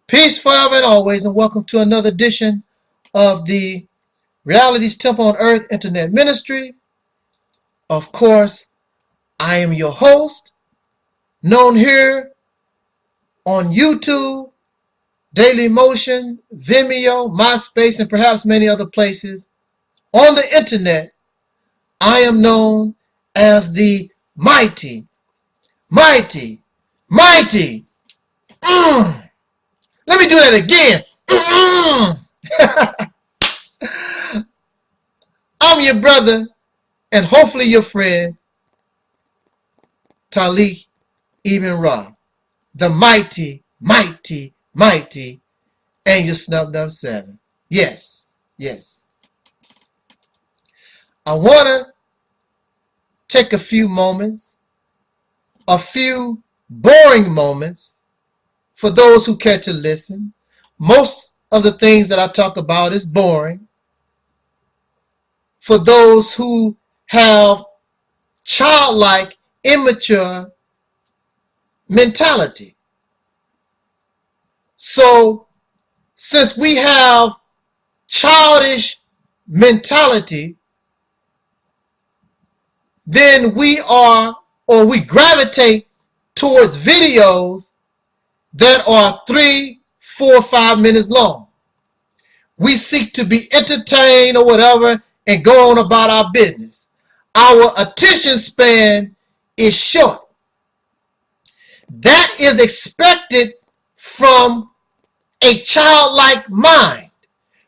Peace forever and always, and welcome to another edition of the Reality's Temple on Earth Internet Ministry. Of course, I am your host, known here on YouTube, Daily Motion, Vimeo, MySpace, and perhaps many other places. On the internet, I am known as the mighty. Let me do that again. I'm your brother and hopefully your friend, Taalik Ibn'rad, the mighty, and your snubbed up 7. Yes. I want to take a few moments, a few boring moments, for those who care to listen. Most of the things that I talk about is boring. For those who have childlike, immature mentality. So, since we have childish mentality, then we gravitate towards videos that are 3, 4, 5 minutes long. We seek to be entertained or whatever and go on about our business. Our attention span is short. That is expected from a childlike mind.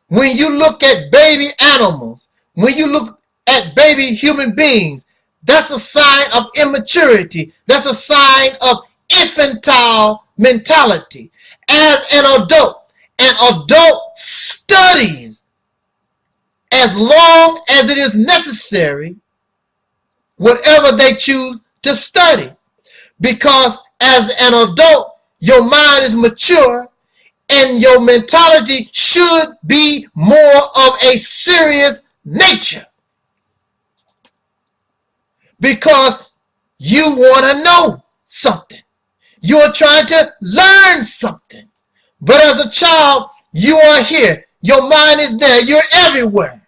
When you look at baby animals, when you look at baby human beings, that's a sign of immaturity. That's a sign of infantile mentality. As an adult studies as long as it is necessary whatever they choose to study. Because as an adult, your mind is mature and your mentality should be more of a serious nature. Because you want to know something. You're trying to learn something. But as a child, you are here. Your mind is there. You're everywhere.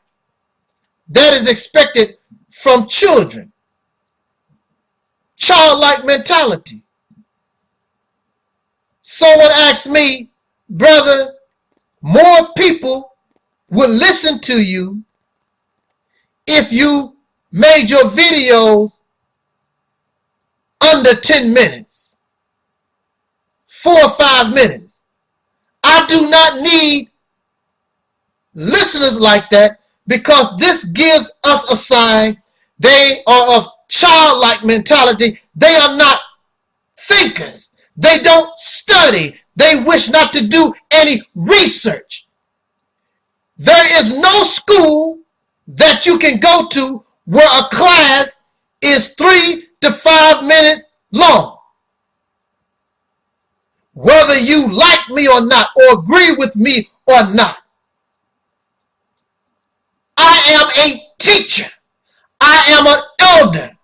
That is expected from children. Childlike mentality. Someone asked me, brother, more people would listen to you if you made your videos under 10 minutes, 4 or 5 minutes. I do not need listeners like that, because this gives us a sign they are of childlike mentality. They are not thinkers. They don't study. They wish not to do any research. There is no school that you can go to where a class is 3 to 5 minutes long. Whether you like me or not, or agree with me or not, I am a teacher. I am an elder.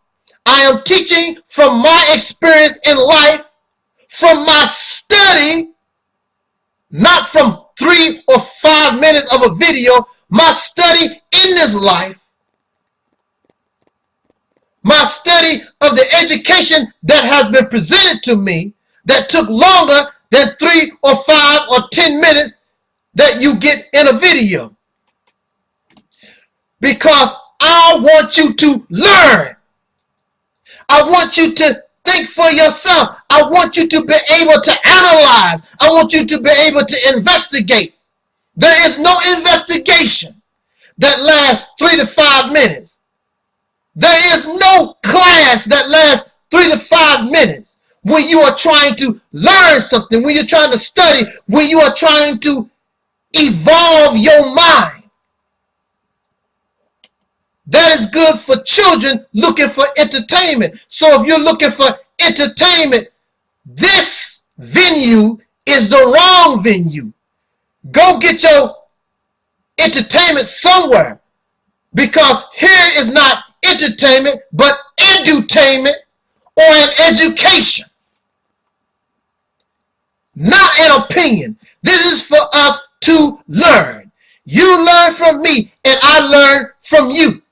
I am teaching from my experience in life, from my study, not from 3 or 5 minutes of a video, my study in this life, my study of the education that has been presented to me that took longer than 3 or 5 or 10 minutes that you get in a video. Because I want you to learn. I want you to think for yourself. I want you to be able to analyze. I want you to be able to investigate. There is no investigation that lasts 3 to 5 minutes. There is no class that lasts 3 to 5 minutes when you are trying to learn something, when you're trying to study, when you are trying to evolve your mind. That is good for children looking for entertainment. So if you're looking for entertainment, this venue is the wrong venue. Go get your entertainment somewhere, because here is not entertainment but edutainment or an education. not an opinion. This is for us to learn. You learn from me, and I learn from you.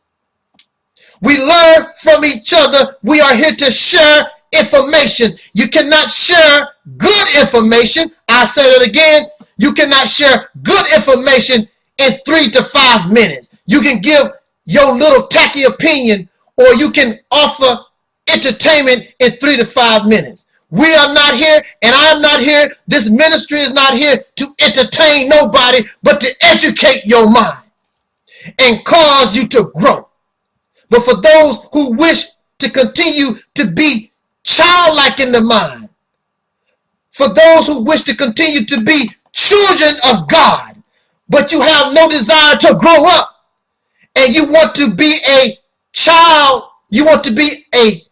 We learn from each other. We are here to share information. You cannot share good information. I said it again. You cannot share good information in 3 to 5 minutes. You can give your little tacky opinion, or you can offer entertainment in 3 to 5 minutes. We are not here, and I am not here. This ministry is not here to entertain nobody, but to educate your mind and cause you to grow. But for those who wish to continue to be childlike in the mind, for those who wish to continue to be children of God, but you have no desire to grow up, and you want to be a child, you want to be a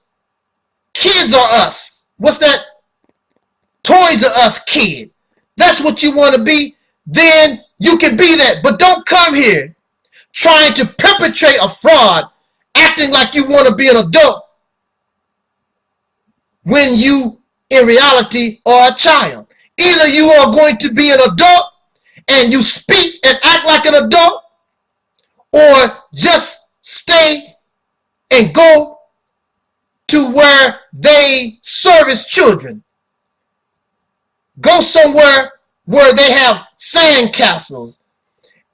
Kids R Us. What's that? Toys R Us kid. That's what you want to be. Then you can be that. But don't come here trying to perpetrate a fraud, acting like you want to be an adult when you, in reality, are a child. Either you are going to be an adult and you speak and act like an adult, or just stay and go to where they service children. Go somewhere where they have sand castles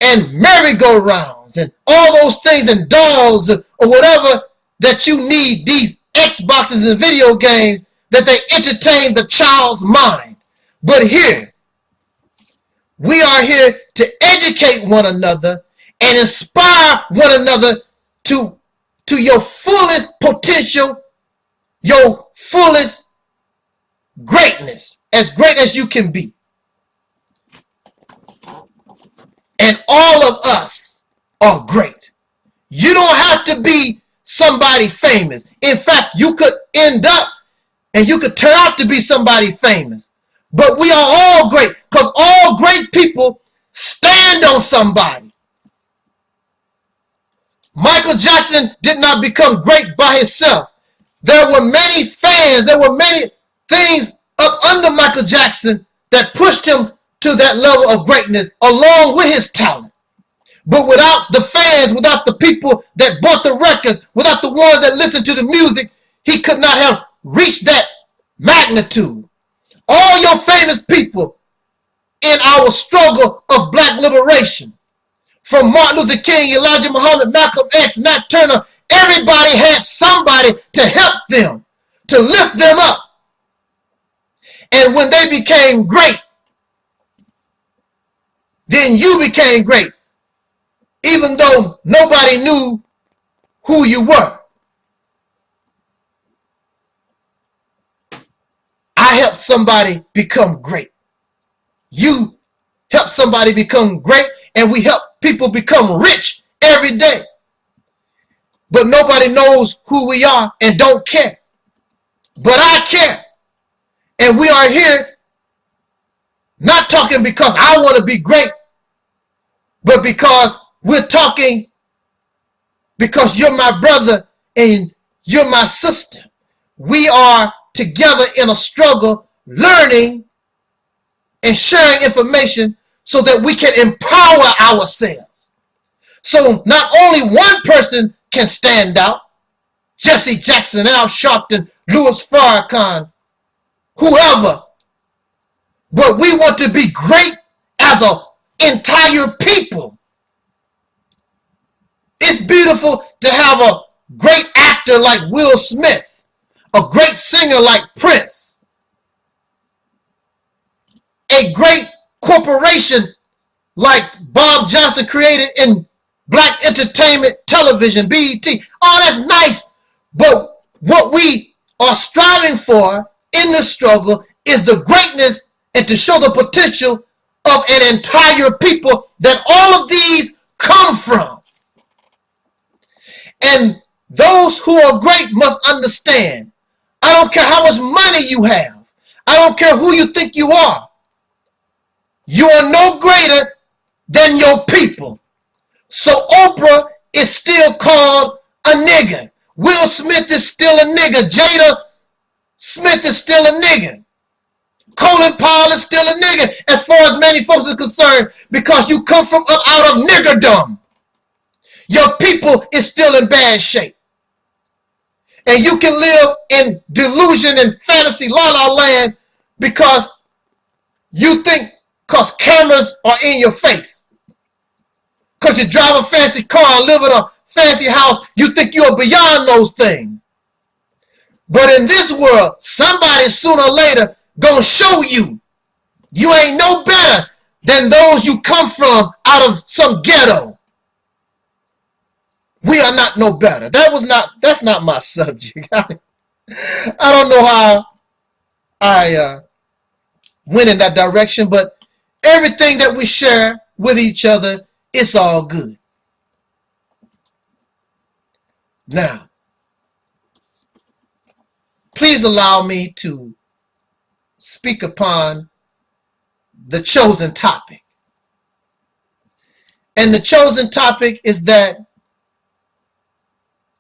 and merry-go-rounds and all those things and dolls or whatever that you need, these Xboxes and video games, that they entertain the child's mind. But here, we are here to educate one another and inspire one another to your fullest potential, your fullest greatness, as great as you can be. And all of us are great. You don't have to be somebody famous. In fact, you could end up and you could turn out to be somebody famous. But we are all great, because all great people stand on somebody. Michael Jackson did not become great by himself. There were many fans, there were many things up under Michael Jackson that pushed him to that level of greatness along with his talent. But without the fans, without the people that bought the records, without the ones that listened to the music, he could not have reached that magnitude. All your famous people in our struggle of black liberation, from Martin Luther King, Elijah Muhammad, Malcolm X, Nat Turner, everybody had somebody to help them, to lift them up. And when they became great, then you became great, even though nobody knew who you were. I helped somebody become great. You help somebody become great, and we help people become rich every day. But nobody knows who we are and don't care. But I care. And we are here not talking because I want to be great, but because we're talking because you're my brother and you're my sister. We are together in a struggle, learning and sharing information so that we can empower ourselves. So not only one person can stand out, Jesse Jackson, Al Sharpton, Louis Farrakhan, whoever, but we want to be great as an entire people. It's beautiful to have a great actor like Will Smith, a great singer like Prince, a great corporation like Bob Johnson created in Black Entertainment Television, BET. Oh, that's nice. But what we are striving for in this struggle is the greatness and to show the potential of an entire people that all of these come from. And those who are great must understand, I don't care how much money you have. I don't care who you think you are. You are no greater than your people. So Oprah is still called a nigger. Will Smith is still a nigger. Jada Smith is still a nigger. Colin Powell is still a nigger as far as many folks are concerned, because you come from up out of niggerdom. Your people is still in bad shape. And you can live in delusion and fantasy la la land because you think because cameras are in your face. Because you drive a fancy car and live in a fancy house, you think you're beyond those things. But in this world, somebody sooner or later gonna show you you ain't no better than those you come from out of some ghetto. We are not no better. That's not my subject. I don't know how I went in that direction, but everything that we share with each other, it's all good. Now, please allow me to speak upon the chosen topic. And the chosen topic is that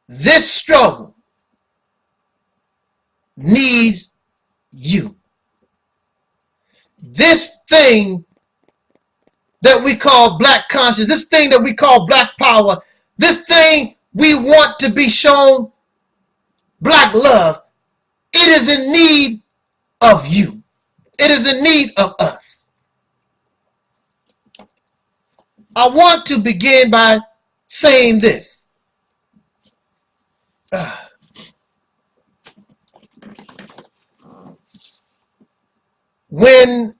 this struggle needs you. This thing that we call black conscience, this thing that we call black power, this thing we want to be shown black love, it is in need of you. It is in need of us. I want to begin by saying this. When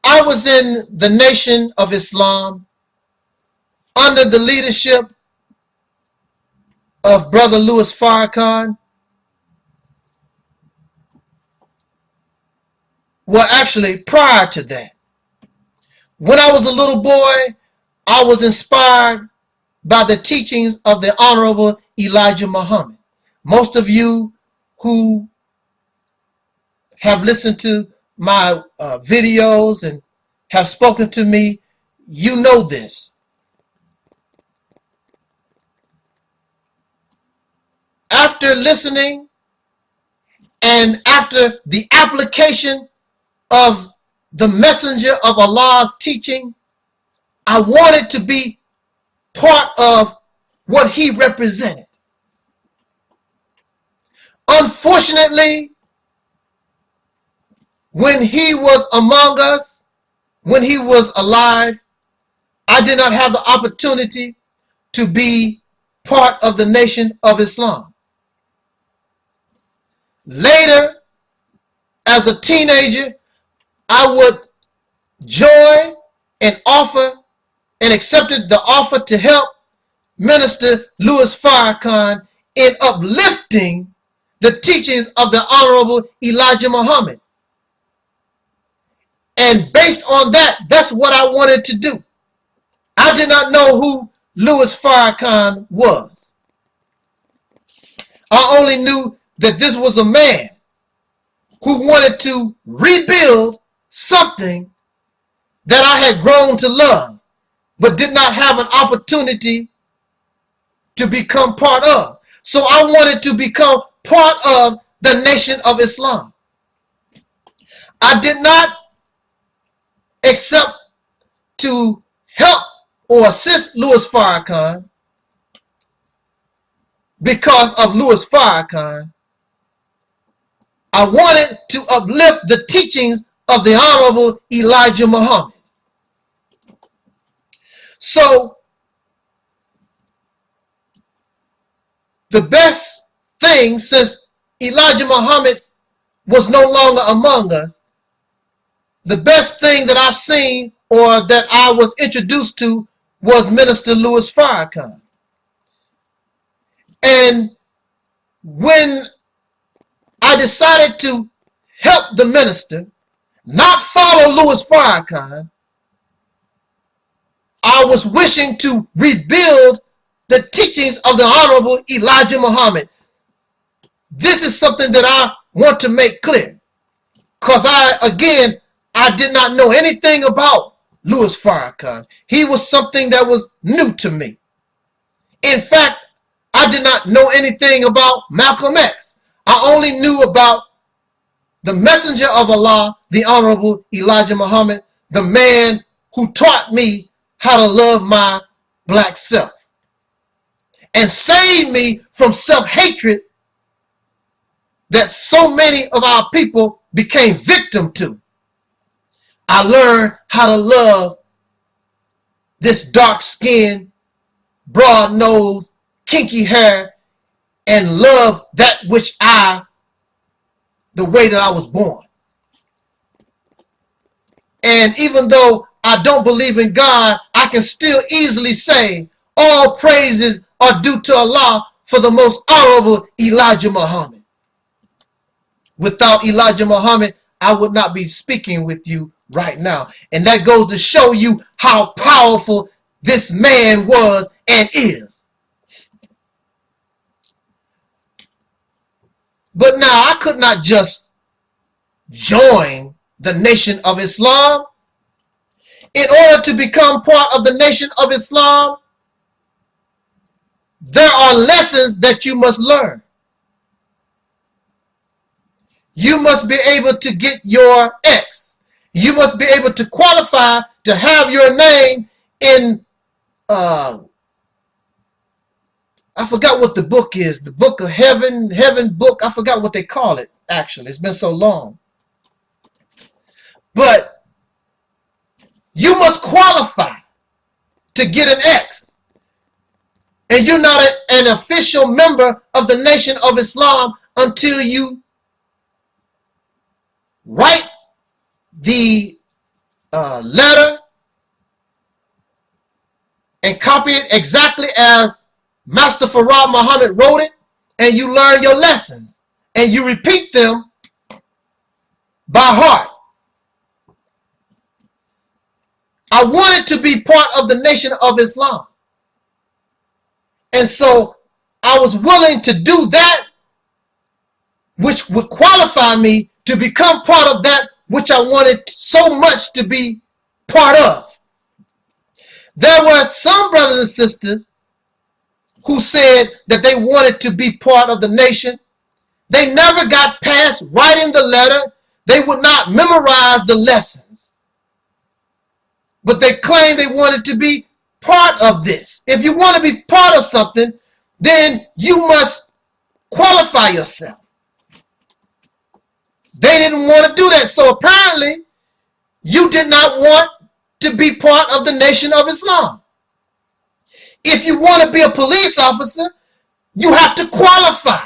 I was in the Nation of Islam under the leadership of Brother Louis Farrakhan, well, actually prior to that, when I was a little boy, I was inspired by the teachings of the Honorable Elijah Muhammad. Most of you who have listened to my videos and have spoken to me, you know this. After listening and after the application of the messenger of Allah's teaching, I wanted to be part of what he represented. Unfortunately, when he was among us, when he was alive, I did not have the opportunity to be part of the Nation of Islam. Later, as a teenager, I would join and offer and accepted the offer to help Minister Louis Farrakhan in uplifting the teachings of the Honorable Elijah Muhammad. And based on that, that's what I wanted to do. I did not know who Louis Farrakhan was. I only knew that this was a man who wanted to rebuild something that I had grown to love, but did not have an opportunity to become part of. So I wanted to become part of the Nation of Islam. I did not accept to help or assist Louis Farrakhan because of Louis Farrakhan. I wanted to uplift the teachings of the Honorable Elijah Muhammad. So the best thing, since Elijah Muhammad was no longer among us, the best thing that I've seen or that I was introduced to was Minister Louis Farrakhan. And when I decided to help the minister, not follow Louis Farrakhan, I was wishing to rebuild the teachings of the Honorable Elijah Muhammad. This is something that I want to make clear, because I did not know anything about Louis Farrakhan. He was something that was new to me. In fact, I did not know anything about Malcolm X. I only knew about the messenger of Allah, the Honorable Elijah Muhammad, the man who taught me how to love my black self and saved me from self-hatred that so many of our people became victim to. I learned how to love this dark skin, broad nose, kinky hair, and love that which the way that I was born. And even though I don't believe in God, I can still easily say all praises are due to Allah for the most honorable Elijah Muhammad. Without Elijah Muhammad, I would not be speaking with you right now. And that goes to show you how powerful this man was and is. But now I could not just join the Nation of Islam. In order to become part of the Nation of Islam, there are lessons that you must learn. You must be able to get your X. You must be able to qualify to have your name in, I forgot what the book is. The book of heaven book. I forgot what they call it, actually. It's been so long. But you must qualify to get an X. And you're not an official member of the Nation of Islam until you write the letter and copy it exactly as Master Farad Muhammad wrote it, and you learn your lessons and you repeat them by heart. I wanted to be part of the Nation of Islam, and so I was willing to do that which would qualify me to become part of that which I wanted so much to be part of. There were some brothers and sisters who said that they wanted to be part of the nation. They never got past writing the letter. They would not memorize the lessons. But they claimed they wanted to be part of this. If you want to be part of something, then you must qualify yourself. They didn't want to do that. So apparently, you did not want to be part of the Nation of Islam. If you want to be a police officer, you have to qualify.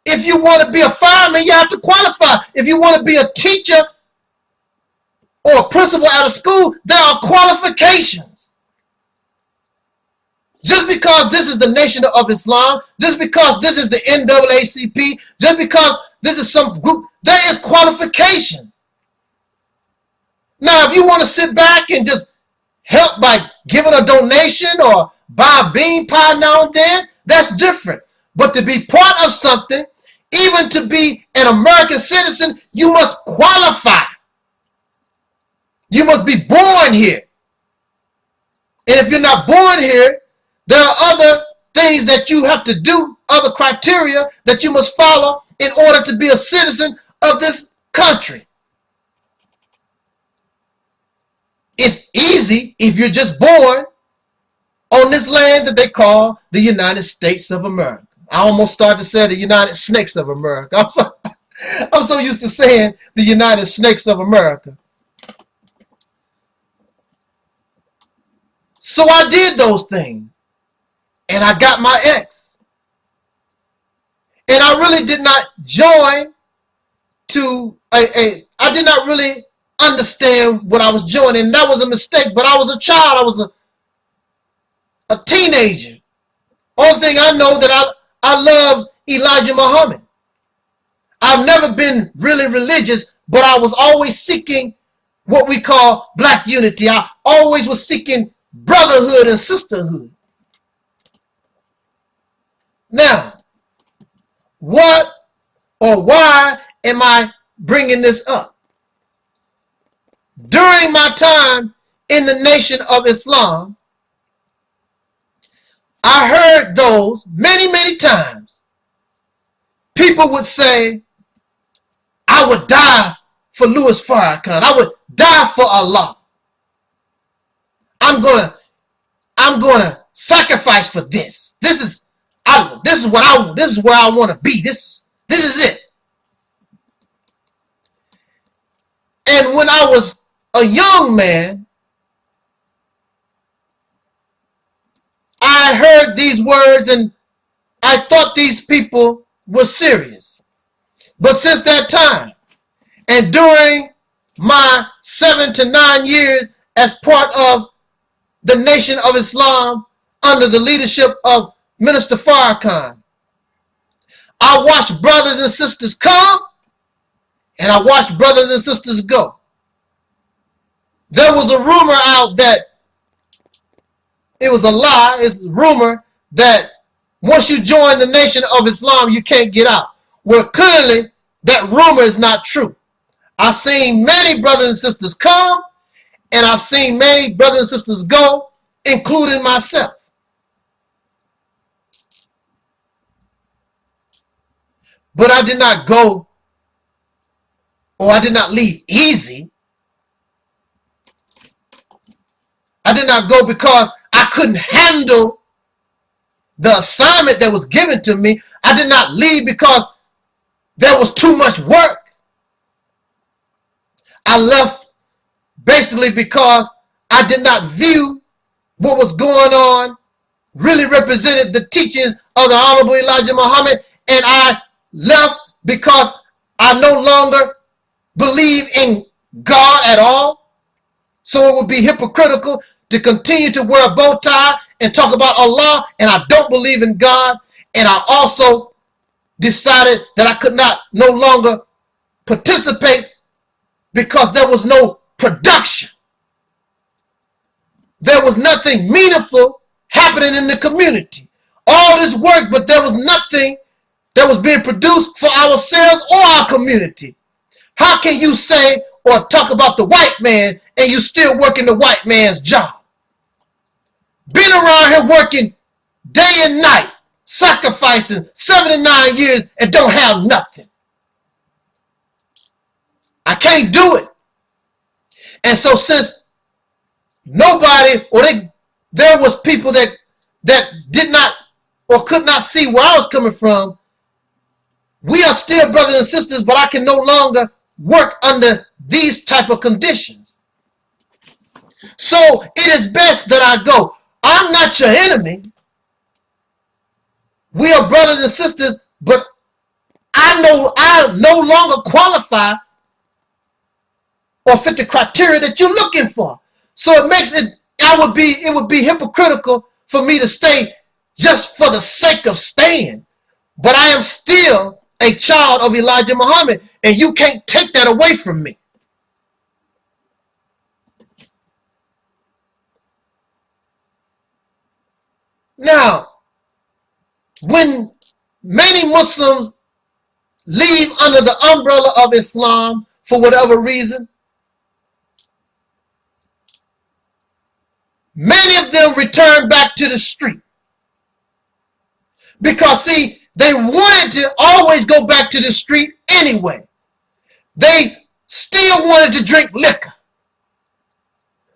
If you want to be a fireman, you have to qualify. If you want to be a teacher or a principal at a school, there are qualifications. Just because this is the Nation of Islam, just because this is the NAACP, just because this is some group, there is qualification. Now, if you want to sit back and just help by giving a donation or buy a bean pie now and then, that's different. But to be part of something, even to be an American citizen, you must qualify. You must be born here. And if you're not born here, there are other things that you have to do, other criteria that you must follow in order to be a citizen of this country. It's easy if you're just born on this land that they call the United States of America. I almost started to say the United Snakes of America. I'm so used to saying the United Snakes of America. So I did those things, and I got my X. And I really did not join to I did not really understand what I was joining, and that was a mistake. But I was a child. I was a teenager. Only thing I know that I love Elijah Muhammad. I've never been really religious, but I was always seeking what we call black unity. I always was seeking brotherhood and sisterhood. Now, what or why am I bringing this up? During my time in the Nation of Islam, I heard those many times. People would say, I I would die for Louis Farrakhan. I would die for Allah. I'm gonna sacrifice for this. This is where I want to be. This is it. And when I was a young man, I heard these words and I thought these people were serious. But since that time, and during my 7 to 9 years as part of the Nation of Islam under the leadership of Minister Farrakhan, I watched brothers and sisters come and I watched brothers and sisters go. There was a rumor out that it was a lie. It's a rumor that once you join the Nation of Islam, you can't get out. Well, clearly, that rumor is not true. I've seen many brothers and sisters come, and I've seen many brothers and sisters go, including myself. But I did not go, or I did not leave easy. I did not go because I couldn't handle the assignment that was given to me. I did not leave because there was too much work. I left basically because I did not view what was going on really represented the teachings of the Honorable Elijah Muhammad, and I left because I no longer believe in God at all. So it would be hypocritical to continue to wear a bow tie and talk about Allah, and I don't believe in God. And I also decided that I could no longer participate because there was no production. There was nothing meaningful happening in the community. All this work, but there was nothing that was being produced for ourselves or our community. How can you say or talk about the white man and you still working the white man's job? Been around here working day and night, sacrificing 7 to 9 years and don't have nothing. I can't do it. And so since nobody, or there was people that did not or could not see where I was coming from, we are still brothers and sisters, but I can no longer work under these type of conditions. So it is best that I go. I'm not your enemy. We are brothers and sisters, but I no longer qualify or fit the criteria that you're looking for. So it makes it, it would be hypocritical for me to stay just for the sake of staying. But I am still a child of Elijah Muhammad, and you can't take that away from me. Now, when many Muslims leave under the umbrella of Islam for whatever reason, many of them return back to the street. Because, see, they wanted to always go back to the street anyway. They still wanted to drink liquor.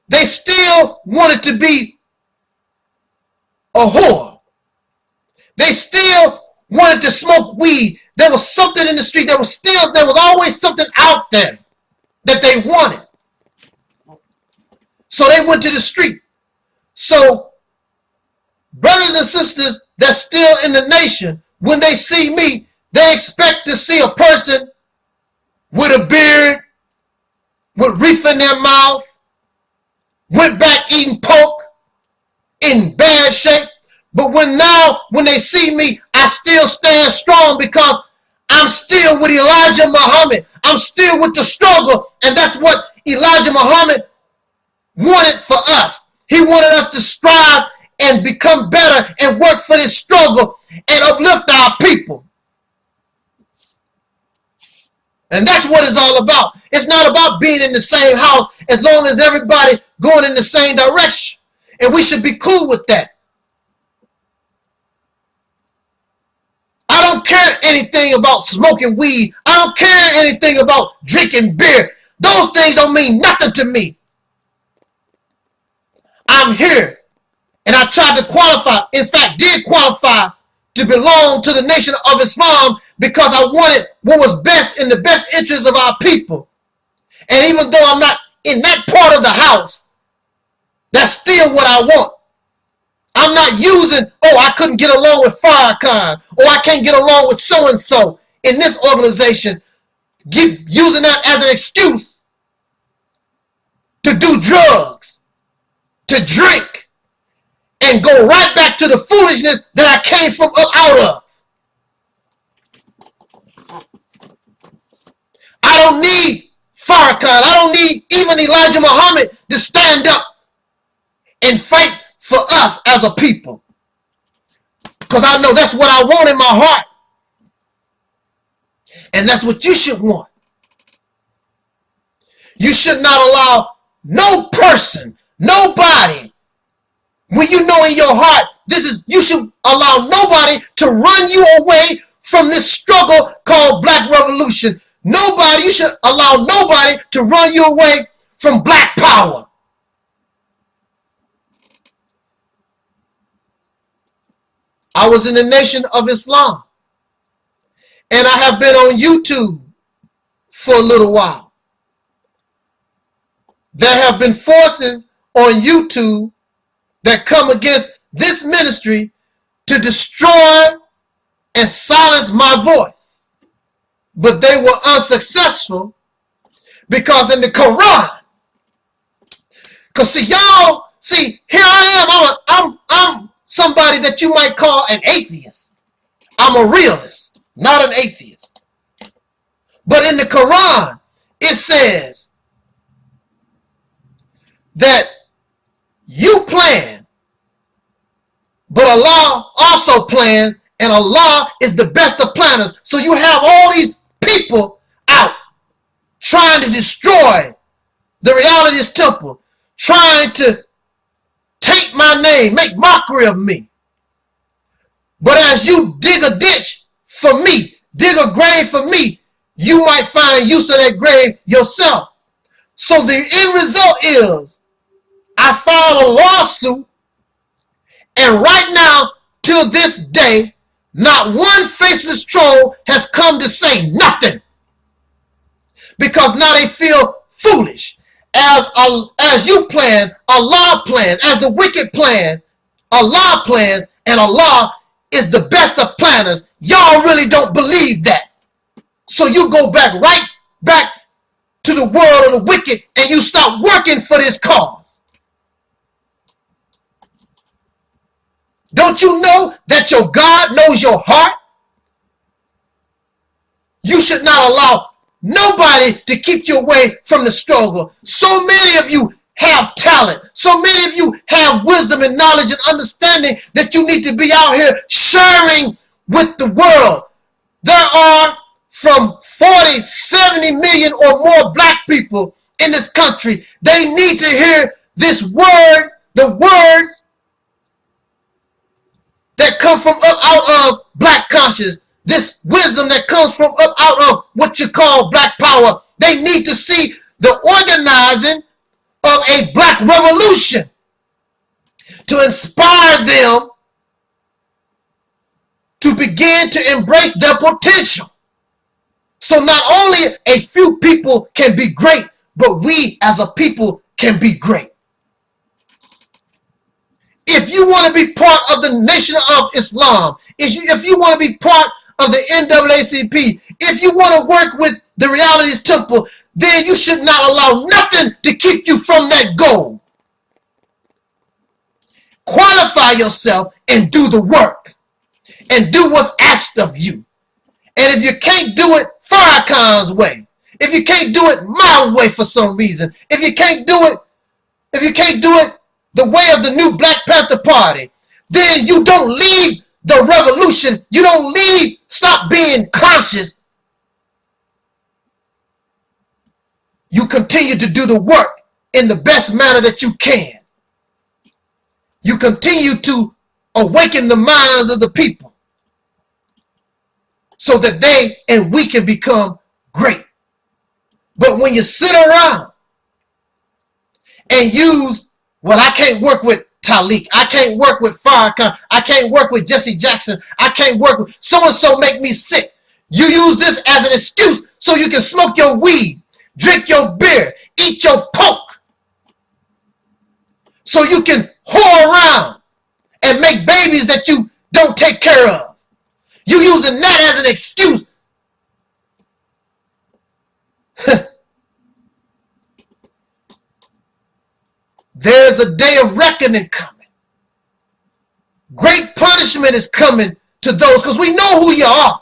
They still wanted to be a whore. They still wanted to smoke weed. There was something in the street. There was always something out there that they wanted. So they went to the street. So brothers and sisters that's still in the nation, when they see me, they expect to see a person with a beard, with reefer in their mouth, went back eating pork, in bad shape. But when they see me, I still stand strong because I'm still with Elijah Muhammad. I'm still with the struggle. And that's what Elijah Muhammad wanted for us. He wanted us to strive and become better and work for this struggle and uplift our people. And that's what it's all about. It's not about being in the same house as long as everybody going in the same direction. And we should be cool with that. I don't don't care anything about smoking weed. I don't care anything about drinking beer. Those things don't mean nothing to me. I'm here, and I tried to qualify, in fact, did qualify to belong to the Nation of Islam because I wanted what was best in the best interest of our people. And even though I'm not in that part of the house, that's still what I want. I'm not using, oh, I couldn't get along with Farrakhan, or I can't get along with so-and-so in this organization, using that as an excuse to do drugs, to drink, and go right back to the foolishness that I came from up out of. I don't need Farrakhan. I don't need even Elijah Muhammad to stand up and fight for us as a people. Because I know that's what I want in my heart. And that's what you should want. You should not allow no person, nobody, when you know in your heart, you should allow nobody to run you away from this struggle called Black Revolution. You should allow nobody to run you away from Black power. I was in the Nation of Islam, and I have been on YouTube for a little while. There have been forces on YouTube that come against this ministry to destroy and silence my voice. But they were unsuccessful because in the Quran, because here I am, I'm somebody that you might call an atheist. I'm a realist, not an atheist. But in the Quran, it says that you plan, but Allah also plans, and Allah is the best of planners. So you have all these people out trying to destroy the Realist temple, trying to take my name, make mockery of me. But as you dig a ditch for me, dig a grave for me, you might find use of that grave yourself. So the end result is I filed a lawsuit, and right now, till this day, not one faceless troll has come to say nothing. Because now they feel foolish. As you plan, Allah plans. As the wicked plan, Allah plans, and Allah is the best of planners. Y'all really don't believe that. So you go right back to the world of the wicked, and you start working for this cause. Don't you know that your God knows your heart? You should not allow nobody to keep you away from the struggle. So many of you have talent. So many of you have wisdom and knowledge and understanding that you need to be out here sharing with the world. There are from 40, 70 million or more Black people in this country. They need to hear this word, the words that come from up out of Black conscience, this wisdom that comes from up out of what you call Black power. They need to see the organizing of a Black revolution to inspire them to begin to embrace their potential. So not only a few people can be great, but we as a people can be great. If you want to be part of the Nation of Islam, if you want to be part of the NAACP, if you want to work with the Realist temple, then you should not allow nothing to keep you from that goal. Qualify yourself and do the work. And do what's asked of you. And if you can't do it Farrakhan's way, if you can't do it my way for some reason, if you can't do it the way of the new Black Panther Party, then you don't leave the revolution. You don't stop being conscious. You continue to do the work in the best manner that you can. You continue to awaken the minds of the people. so that they and we can become great. But when you sit around and use, well, I can't work with Taalik, I can't work with Farrakhan, I can't work with Jesse Jackson, I can't work with so-and-so, make me sick. You use this as an excuse so you can smoke your weed, drink your beer, eat your pork, so you can whore around and make babies that you don't take care of. You using that as an excuse. There's a day of reckoning coming. Great punishment is coming to those, because we know who you are.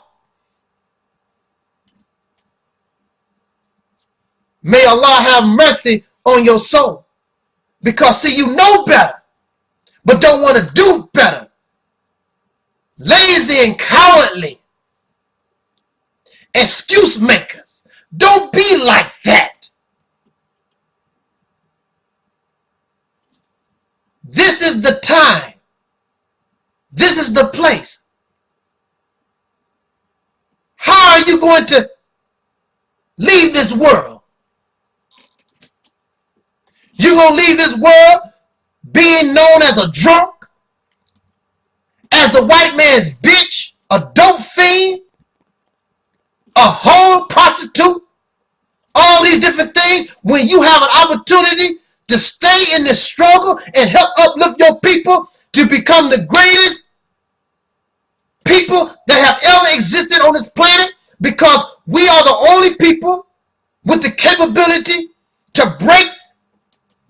May Allah have mercy on your soul. Because see, you know better, but don't want to do better. Lazy and cowardly. Excuse makers. Don't be like that. This is the time. This is the place. How are you going to leave this world? You're going to leave this world being known as a drunk, as the white man's bitch, a dope fiend, a whole prostitute, all these different things, when you have an opportunity to stay in this struggle and help uplift your people to become the greatest people that have ever existed on this planet, because we are the only people with the capability to break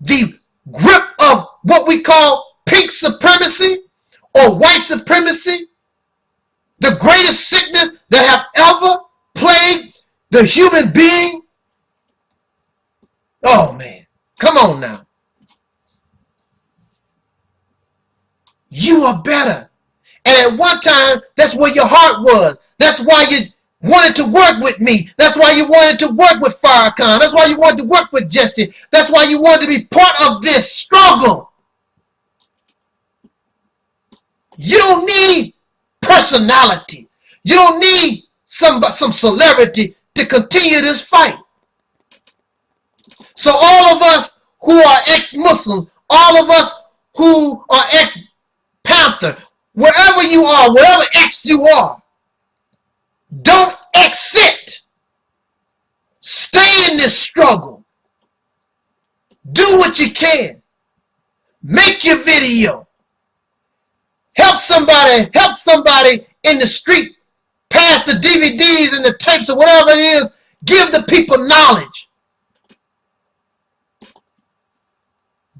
the grip of what we call pink supremacy or white supremacy, the greatest sickness that have ever plagued the human being. Oh man, come on now. You are better. And at one time, that's where your heart was. That's why you wanted to work with me. That's why you wanted to work with Farrakhan. That's why you wanted to work with Jesse. That's why you wanted to be part of this struggle. You don't need personality. You don't need some celebrity to continue this fight. So all of us who are ex-Muslims, all of us who are ex-Panther, wherever you are, wherever ex you are, don't exit. Stay in this struggle. Do what you can. Make your video. Help somebody in the street. Pass the DVDs and the tapes or whatever it is. Give the people knowledge.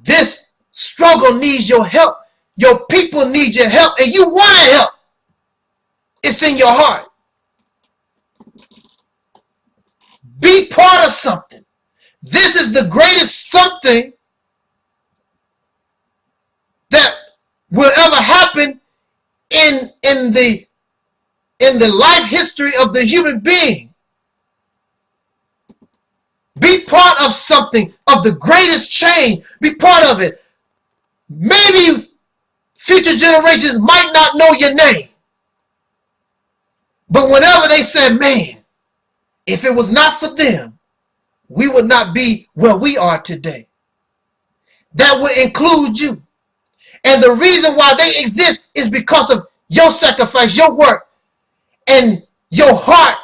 This struggle needs your help. Your people need your help, and you want to help. It's in your heart. Be part of something. This is the greatest something that will ever happen in the life history of the human being. Be part of something, of the greatest change. Be part of it. Maybe future generations might not know your name. But whenever they said, man, if it was not for them, we would not be where we are today. That would include you. And the reason why they exist is because of your sacrifice, your work, and your heart.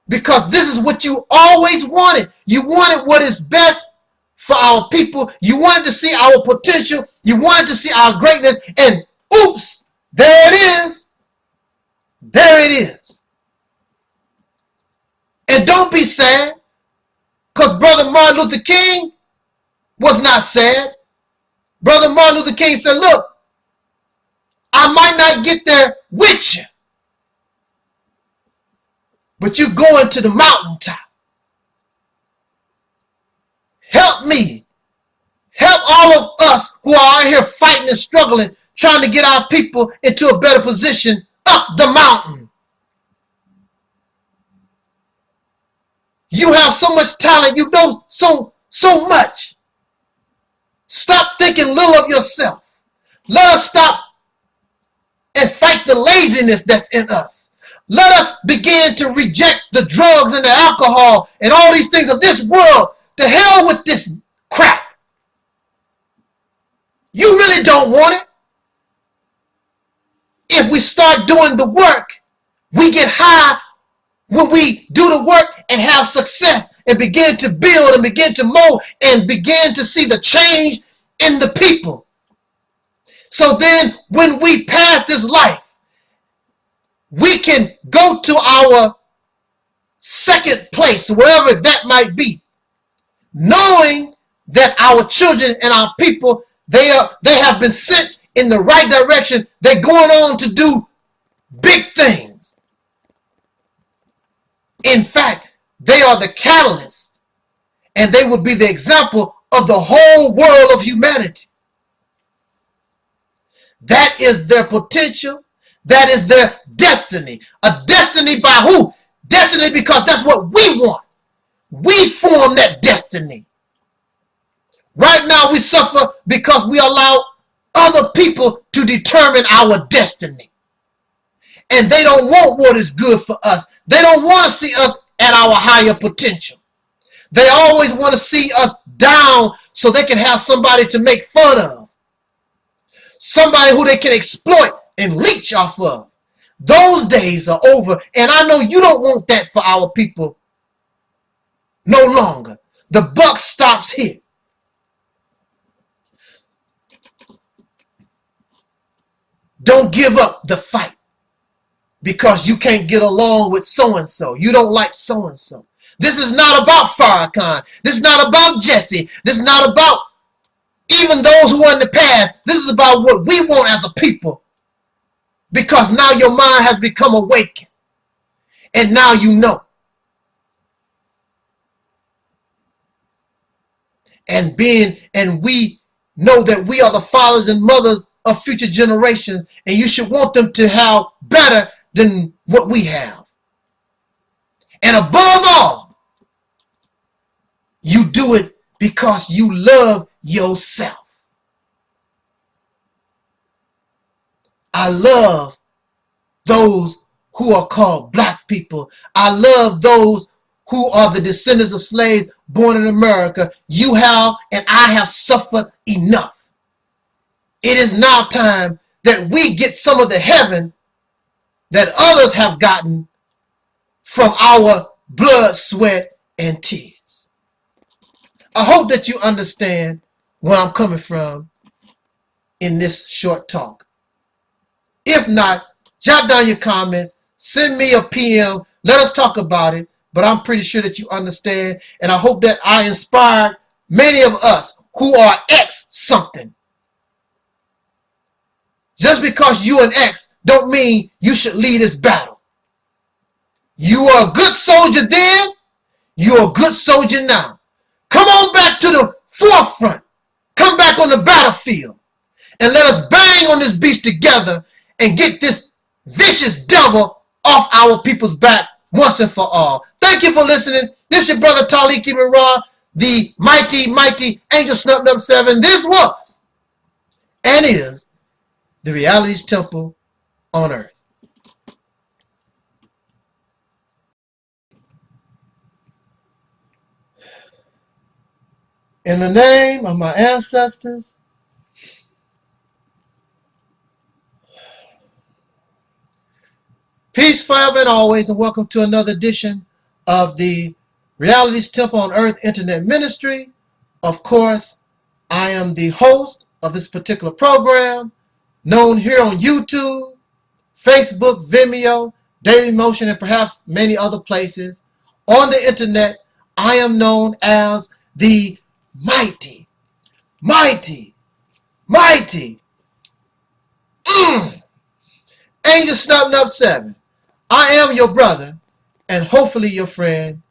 Because this is what you always wanted. You wanted what is best for our people. You wanted to see our potential. You wanted to see our greatness. And oops, there it is. There it is. And don't be sad, because Brother Martin Luther King was not sad. Brother Martin Luther King said, look, I might not get there with you, but you going to the mountaintop. Help me. Help all of us who are out here fighting and struggling, trying to get our people into a better position up the mountain. You have so much talent. You know so much. Stop thinking little of yourself. Let us stop and fight the laziness that's in us. Let us begin to reject the drugs and the alcohol and all these things of this world. The hell with this crap. You really don't want it. If we start doing the work, we get high when we do the work and have success and begin to build and begin to mold and begin to see the change in the people. So then when we pass this life, we can go to our second place, wherever that might be, knowing that our children and our people, they have been sent in the right direction. They're going on to do big things. In fact, they are the catalyst, and they will be the example of the whole world of humanity. That is their potential. That is their destiny. A destiny by who? Destiny because that's what we want. We form that destiny. Right now we suffer because we allow other people to determine our destiny. And they don't want what is good for us. They don't want to see us at our higher potential. They always want to see us down so they can have somebody to make fun of. Somebody who they can exploit and leech off of. Those days are over, and I know you don't want that for our people no longer. The buck stops here. Don't give up the fight because you can't get along with so-and-so. You don't like so-and-so. This is not about Farrakhan. This is not about Jesse. This is not about even those who were in the past. This is about what we want as a people. Because now your mind has become awakened. And now you know. And we know that we are the fathers and mothers of future generations. And you should want them to have better than what we have. And above all, you do it because you love yourself. I love those who are called black people. I love those who are the descendants of slaves born in America. You have and I have suffered enough. It is now time that we get some of the heaven that others have gotten from our blood, sweat, and tears. I hope that you understand where I'm coming from in this short talk. If not, jot down your comments, send me a PM, let us talk about it, but I'm pretty sure that you understand, and I hope that I inspired many of us who are ex something. Just because you an ex don't mean you should lead this battle. You are a good soldier then, you're a good soldier now. Come on back to the forefront. Come back on the battlefield and let us bang on this beast together and get this vicious devil off our people's back once and for all. Thank you for listening. This is your brother Taalik Ibn'rad, the mighty Angel Snubbed Up 7. This was and is the Reality's Temple on Earth. In the name of my ancestors, peace forever and always, and welcome to another edition of the Reality's Temple on Earth Internet Ministry. Of course, I am the host of this particular program, known here on YouTube, Facebook, Vimeo, Daily Motion, and perhaps many other places. On the internet, I am known as the mighty Angel Snubbed Up 7. I am your brother, and hopefully your friend,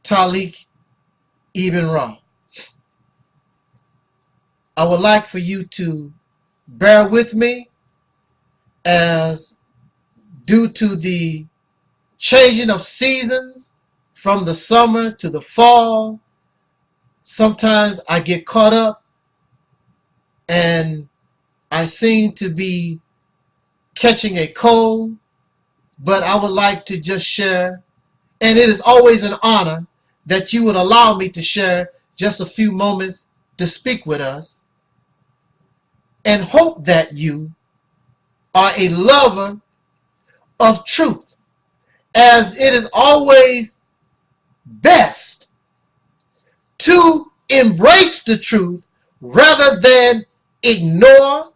Taalik Ibn'rad. I would like for you to bear with me, as due to the changing of seasons from the summer to the fall, sometimes I get caught up and I seem to be catching a cold but I would like to just share, and it is always an honor that you would allow me to share just a few moments to speak with us, and hope that you are a lover of truth, as it is always best to embrace the truth rather than ignore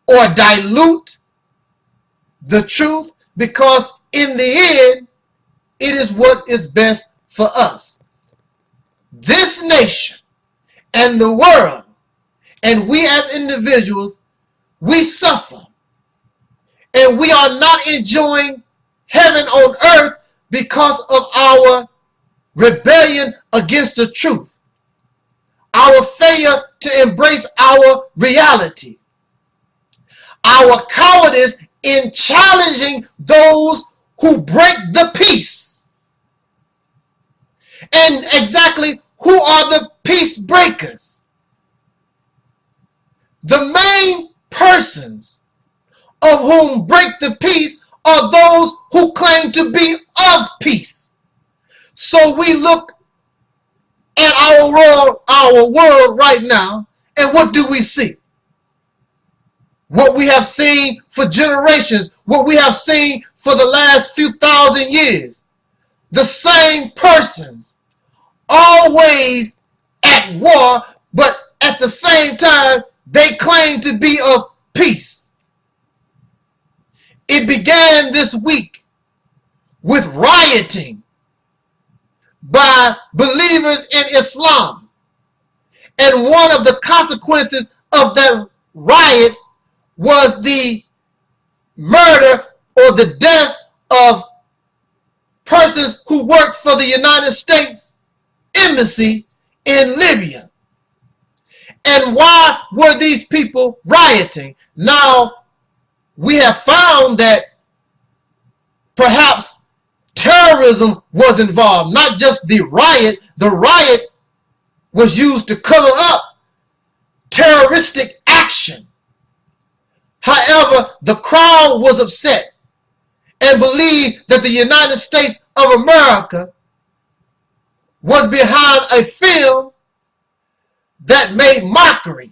or dilute the truth, because in the end, it is what is best for us. This nation and the world, and we as individuals, we suffer, and we are not enjoying heaven on earth because of our rebellion against the truth, our failure to embrace our reality, our cowardice in challenging those who break the peace. And exactly who are the peace breakers? The main persons of whom break the peace are those who claim to be of peace. So we look at our world right now, and what do we see? What we have seen for generations, what we have seen for the last few thousand years. The same persons, always at war, but at the same time, they claim to be of peace. It began this week with rioting by believers in Islam. And one of the consequences of that riot was the murder or the death of persons who worked for the United States Embassy in Libya. And why were these people rioting? Now, we have found that perhaps terrorism was involved, not just the riot. The riot was used to cover up terroristic action. However, the crowd was upset and believed that the United States of America was behind a film that made mockery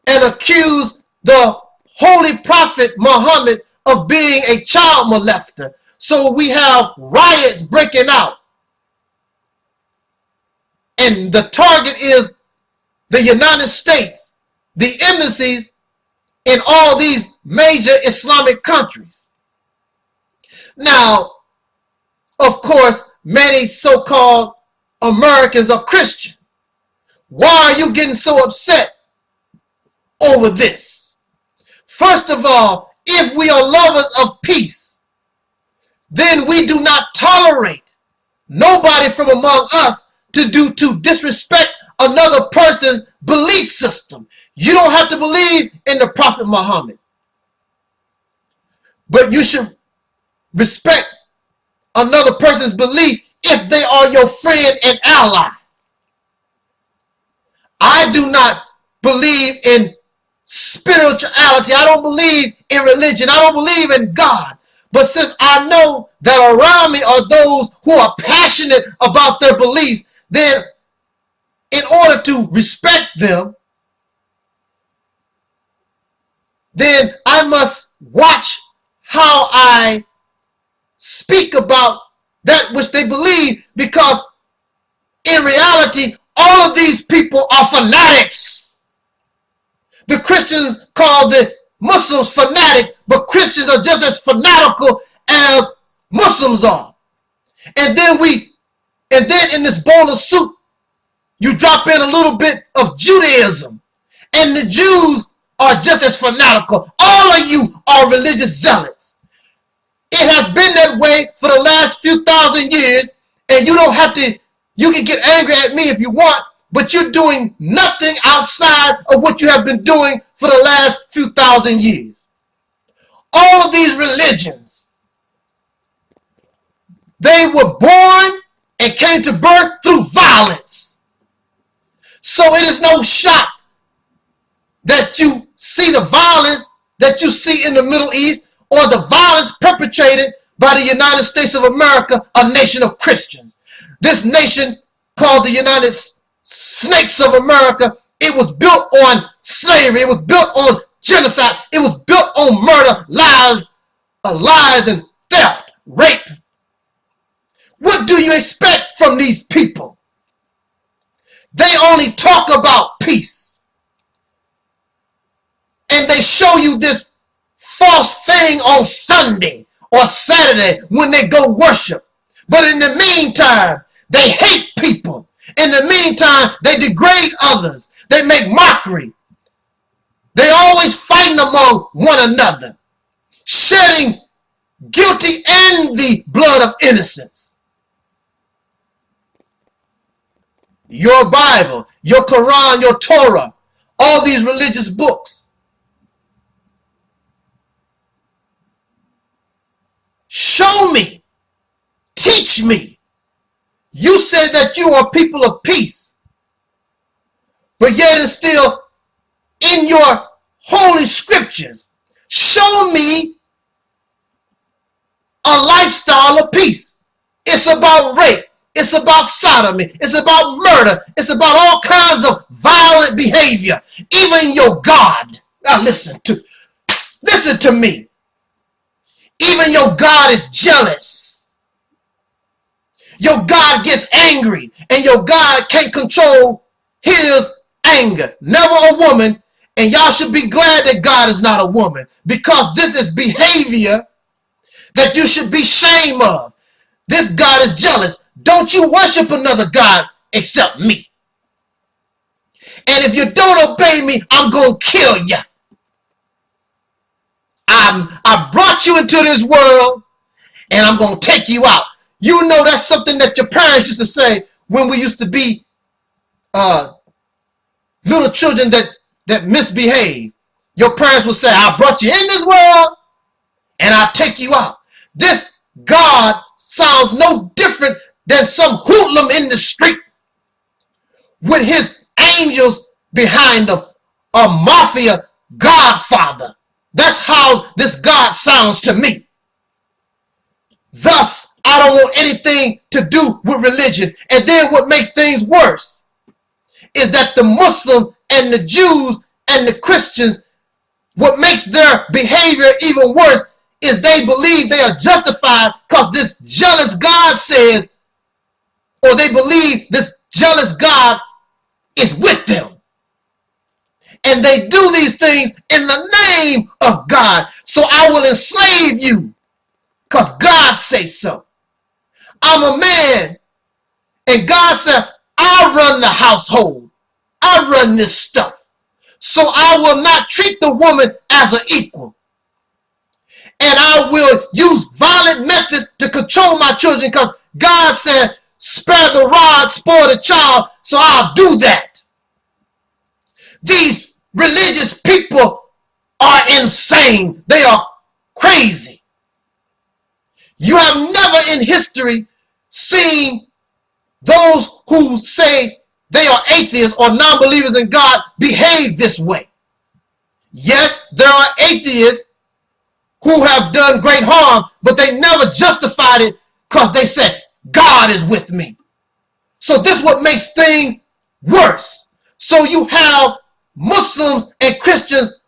and accused the Holy Prophet Muhammad of being a child molester. So we have riots breaking out. And the target is the United States, the embassies in all these major Islamic countries. Now, of course, many so-called Americans are Christian. Why are you getting so upset over this? First of all, if we are lovers of peace, then we do not tolerate nobody from among us to disrespect another person's belief system. You don't have to believe in the Prophet Muhammad, but you should respect another person's belief if they are your friend and ally. I do not believe in spirituality. I don't believe in religion. I don't believe in God. But since I know that around me are those who are passionate about their beliefs, then in order to respect them, then I must watch how I speak about that which they believe, because in reality, all of these people are fanatics. The Christians call the Muslims fanatics, but Christians are just as fanatical as Muslims are. And then in this bowl of soup, you drop in a little bit of Judaism, and the Jews are just as fanatical. All of you are religious zealots. It has been that way for the last few thousand years, and you don't have to, you can get angry at me if you want, but you're doing nothing outside of what you have been doing for the last few thousand years. All of these religions, they were born and came to birth through violence. So it is no shock that you see the violence that you see in the Middle East, or the violence perpetrated by the United States of America, a nation of Christians. This nation called the United Snakes of America, it was built on slavery. It was built on genocide. It was built on murder, lies and theft, rape. What do you expect from these people? They only talk about peace. And they show you this false thing on Sunday or Saturday when they go worship. But in the meantime, they hate people. In the meantime, they degrade others. They make mockery. They always fighting among one another, shedding guilty and the blood of innocents. Your Bible, your Quran, your Torah, all these religious books. Show me, teach me. You said that you are people of peace, but yet and still in your holy scriptures, show me a lifestyle of peace. It's about rape. It's about sodomy. It's about murder. It's about all kinds of violent behavior. Even your God. Now listen to me. Even your God is jealous. Your God gets angry, and your God can't control his anger. Never a woman, and y'all should be glad that God is not a woman, because this is behavior that you should be ashamed of. This God is jealous. Don't you worship another God except me. And if you don't obey me, I'm going to kill you. I brought you into this world, and I'm going to take you out. You know that's something that your parents used to say when we used to be little children that misbehave. Your parents would say, I brought you in this world, and I'll take you out. This God sounds no different than some hoodlum in the street with his angels behind him, a mafia godfather. That's how this God sounds to me. Thus, I don't want anything to do with religion. And then what makes things worse is that the Muslims and the Jews and the Christians, what makes their behavior even worse is they believe they are justified because this jealous God says, or they believe this jealous God is with them. And they do these things in the name of God. So I will enslave you because God says so. I'm a man, and God said, I run the household. I run this stuff. So I will not treat the woman as an equal. And I will use violent methods to control my children because God said, spare the rod, spoil the child, so I'll do that. These religious people are insane. They are crazy. You have never in history seen those who say they are atheists or non-believers in God behave this way. Yes, there are atheists who have done great harm, but they never justified it because they said, God is with me. So this is what makes things worse. So you have Muslims and Christians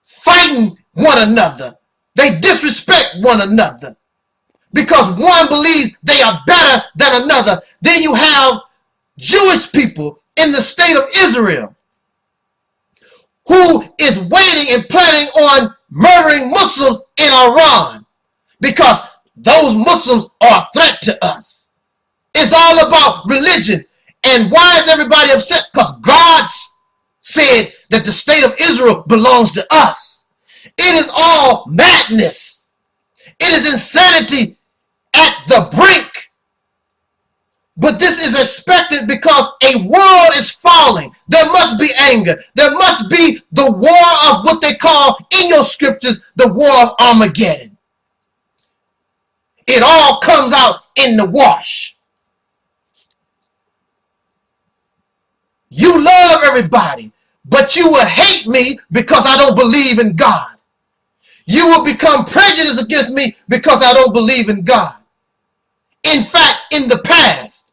fighting one another. They disrespect one another because one believes they are better than another. Then you have Jewish people in the state of Israel who is waiting and planning on murdering Muslims in Iran because those Muslims are a threat to us. It's all about religion. And why is everybody upset? Because God said that the state of Israel belongs to us. It is all madness. It is insanity at the brink. But this is expected because a world is falling. There must be anger. There must be the war of what they call in your scriptures, the war of Armageddon. It all comes out in the wash. You love everybody, but you will hate me because I don't believe in God. You will become prejudiced against me because I don't believe in God. In fact, in the past,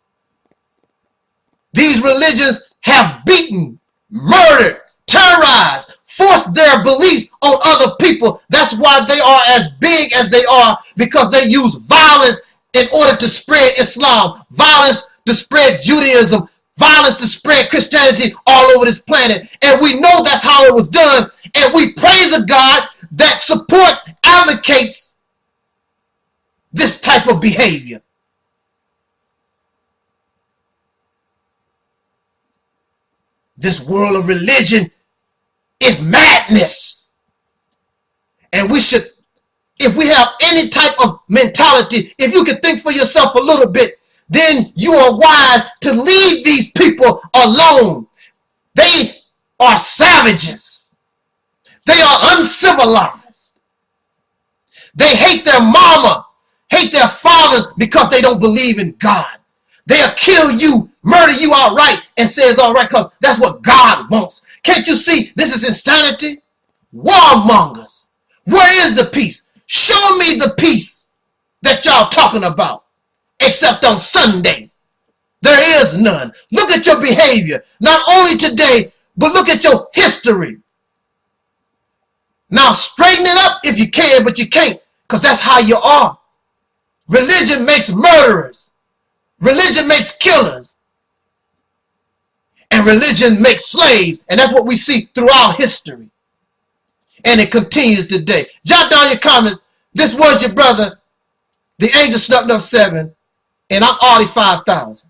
these religions have beaten, murdered, terrorized, forced their beliefs on other people. That's why they are as big as they are, because they use violence in order to spread Islam, violence to spread Judaism, violence to spread Christianity all over this planet. And we know that's how it was done. And we praise a God that supports, advocates this type of behavior. This world of religion is madness. And we should, if we have any type of mentality, if you can think for yourself a little bit, then you are wise to leave these people alone. They are savages. They are uncivilized. They hate their mama, hate their fathers because they don't believe in God. They'll kill you, murder you outright, and say it's all right because that's what God wants. Can't you see this is insanity? Warmongers. Where is the peace? Show me the peace that y'all talking about, except on Sunday. There is none. Look at your behavior, not only today, but look at your history. Now straighten it up if you can, but you can't, because that's how you are. Religion makes murderers. Religion makes killers. And religion makes slaves. And that's what we see throughout history. And it continues today. Jot down your comments. This was your brother, the Angel Snuffing Up 7, and I'm Audi 5000.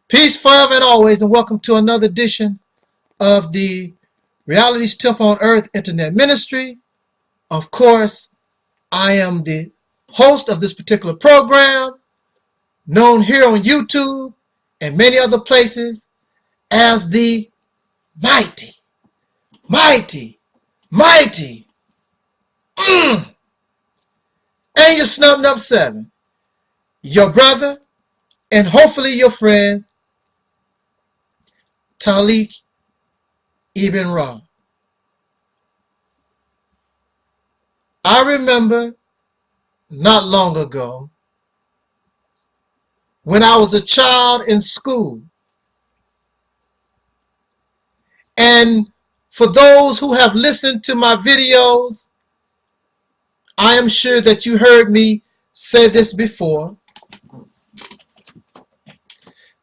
Peace forever and always, and welcome to another edition of the Reality's Temple on Earth Internet Ministry. Of course, I am the host of this particular program, known here on YouTube and many other places as the mighty Angel Snuffing Up 7, your brother and hopefully your friend, Taalik Ibn'rad. I remember not long ago when I was a child in school, and for those who have listened to my videos, I am sure that you heard me say this before,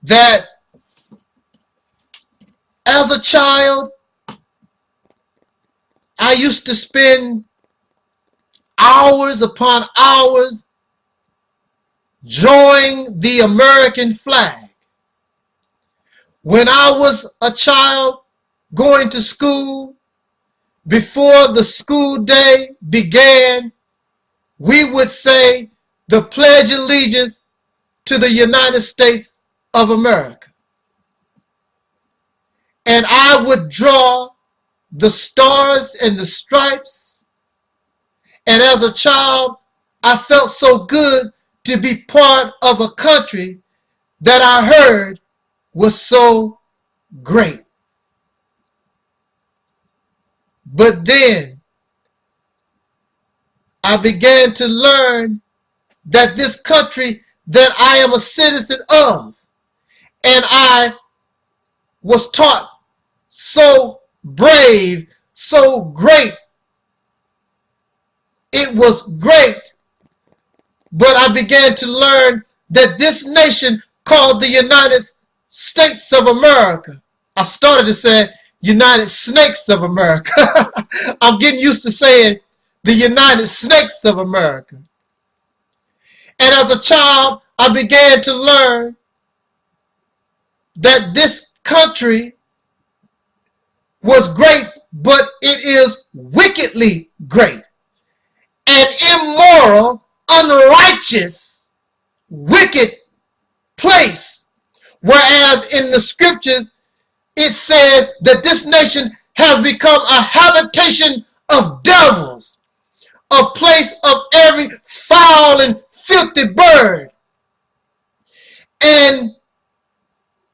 that as a child, I used to spend hours upon hours drawing the American flag. When I was a child going to school, before the school day began, we would say the Pledge of Allegiance to the United States of America. And I would draw the stars and the stripes. And as a child, I felt so good to be part of a country that I heard was so great. But then I began to learn that this country that I am a citizen of, and I was taught so brave, so great. It was great. But I began to learn that this nation called the United States of America. I started to say United Snakes of America. I'm getting used to saying the United Snakes of America. And as a child, I began to learn that this country was great, but it is wickedly great. An immoral, unrighteous, wicked place. Whereas in the scriptures, it says that this nation has become a habitation of devils, a place of every foul and filthy bird. And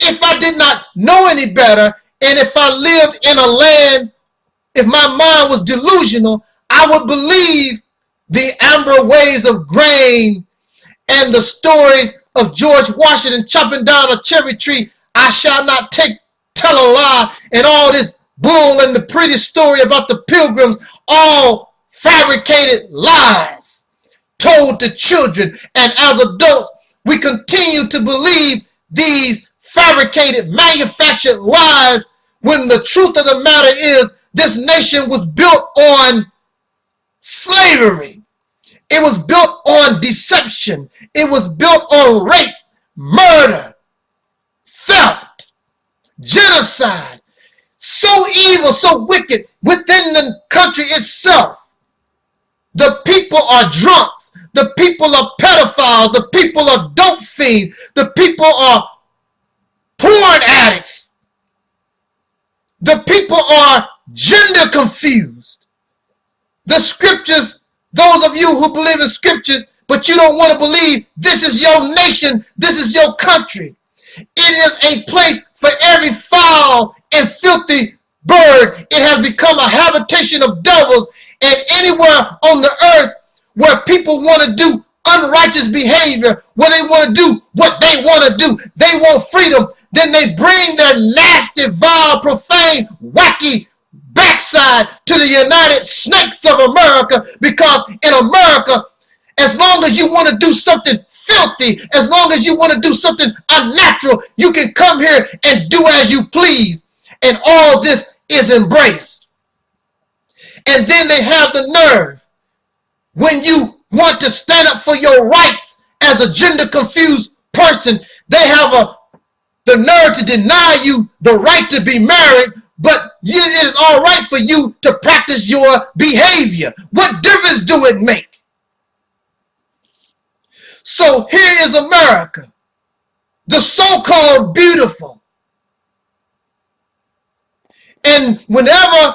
if I did not know any better, and if I lived in a land, if my mind was delusional, I would believe the amber waves of grain and the stories of George Washington chopping down a cherry tree. I shall not tell a lie, and all this bull and the pretty story about the pilgrims, all fabricated lies told to children. And as adults, we continue to believe these fabricated, manufactured lies, when the truth of the matter is this nation was built on slavery. It was built on deception. It was built on rape, murder, theft, genocide. So evil, so wicked within the country itself. The people are drunks. The people are pedophiles. The people are dope fiends. The people are porn addicts. The people are gender confused. The scriptures, those of you who believe in scriptures, but you don't want to believe, this is your nation, this is your country. It is a place for every foul and filthy bird. It has become a habitation of devils, and anywhere on the earth where people want to do unrighteous behavior, where they want to do what they want to do, they want freedom, then they bring their nasty, vile, profane, wacky backside to the United Snakes of America, because in America, as long as you want to do something filthy, as long as you want to do something unnatural, you can come here and do as you please. And all this is embraced. And then they have the nerve, when you want to stand up for your rights as a gender confused person, they have the nerve to deny you the right to be married, but it is all right for you to practice your behavior. What difference do it make? So here is America, the so-called beautiful. And whenever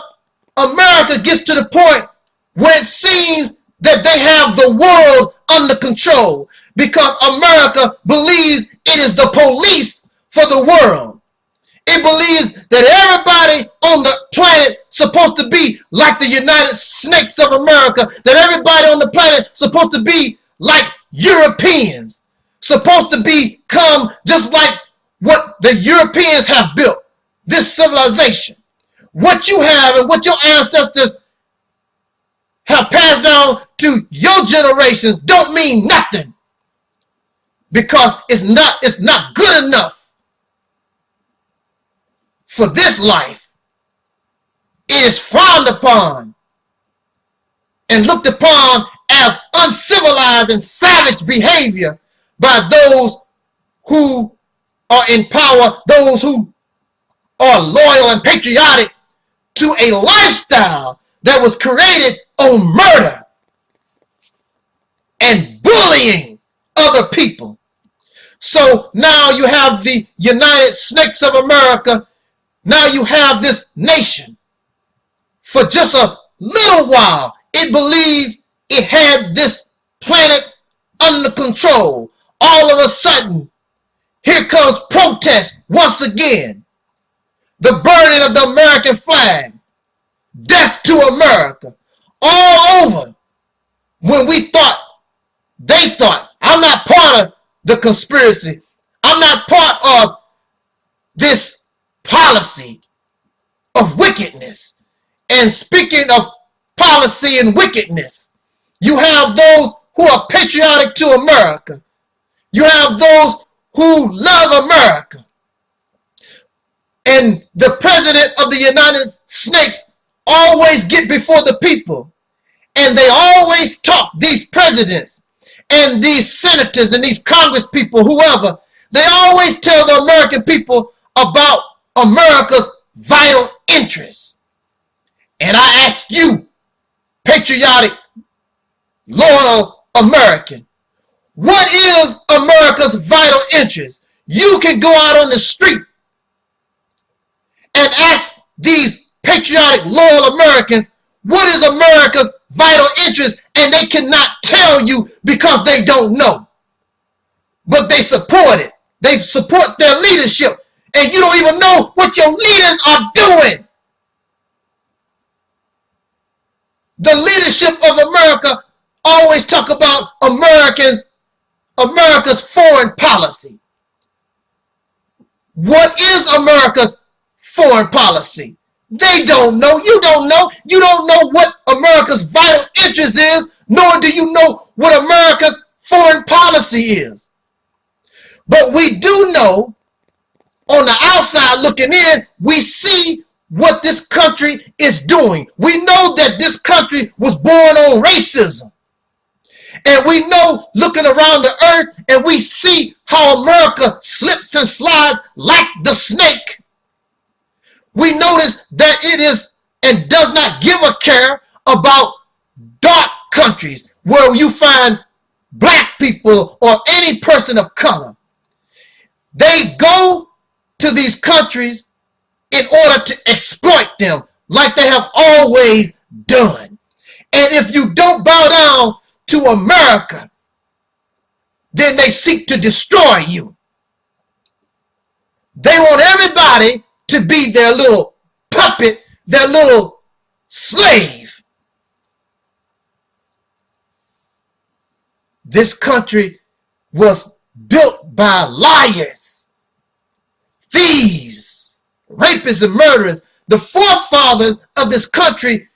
America gets to the point where it seems that they have the world under control, because America believes it is the police for the world. It believes that everybody on the planet supposed to be like the United Snakes of America, that everybody on the planet supposed to be like Europeans, supposed to become just like what the Europeans have built, this civilization. What you have and what your ancestors have passed down to your generations don't mean nothing, because it's not good enough for this life. It is frowned upon and looked upon as uncivilized and savage behavior by those who are in power, those who are loyal and patriotic to a lifestyle that was created on murder and bullying other people. So now you have the United Snakes of America. Now you have this nation. For just a little while, it believed it had this planet under control. All of a sudden, here comes protest once again. The burning of the American flag. Death to America. All over. When we thought, they thought, I'm not part of the conspiracy. I'm not part of this policy of wickedness. And speaking of policy and wickedness, you have those who are patriotic to America. You have those who love America. And the president of the United Snakes always get before the people. And they always talk, these presidents and these senators and these Congress people, whoever, they always tell the American people about America's vital interests. And I ask you, patriotic, loyal American, what is America's vital interest? You can go out on the street and ask these patriotic, loyal Americans what is America's vital interest, and they cannot tell you because they don't know. But they support it. They support their leadership, and you don't even know what your leaders are doing. The leadership of America always talk about America's foreign policy. What is America's foreign policy? They don't know. You don't know. You don't know what America's vital interest is, nor do you know what America's foreign policy is. But we do know, on the outside looking in, we see what this country is doing. We know that this country was born on racism. And we know, looking around the earth, and we see how America slips and slides like the snake. We notice that it is and does not give a care about dark countries where you find black people or any person of color. They go to these countries in order to exploit them like they have always done. And if you don't bow down to America, then they seek to destroy you. They want everybody to be their little puppet, their little slave. This country was built by liars, thieves, rapists, and murderers. The forefathers of this country,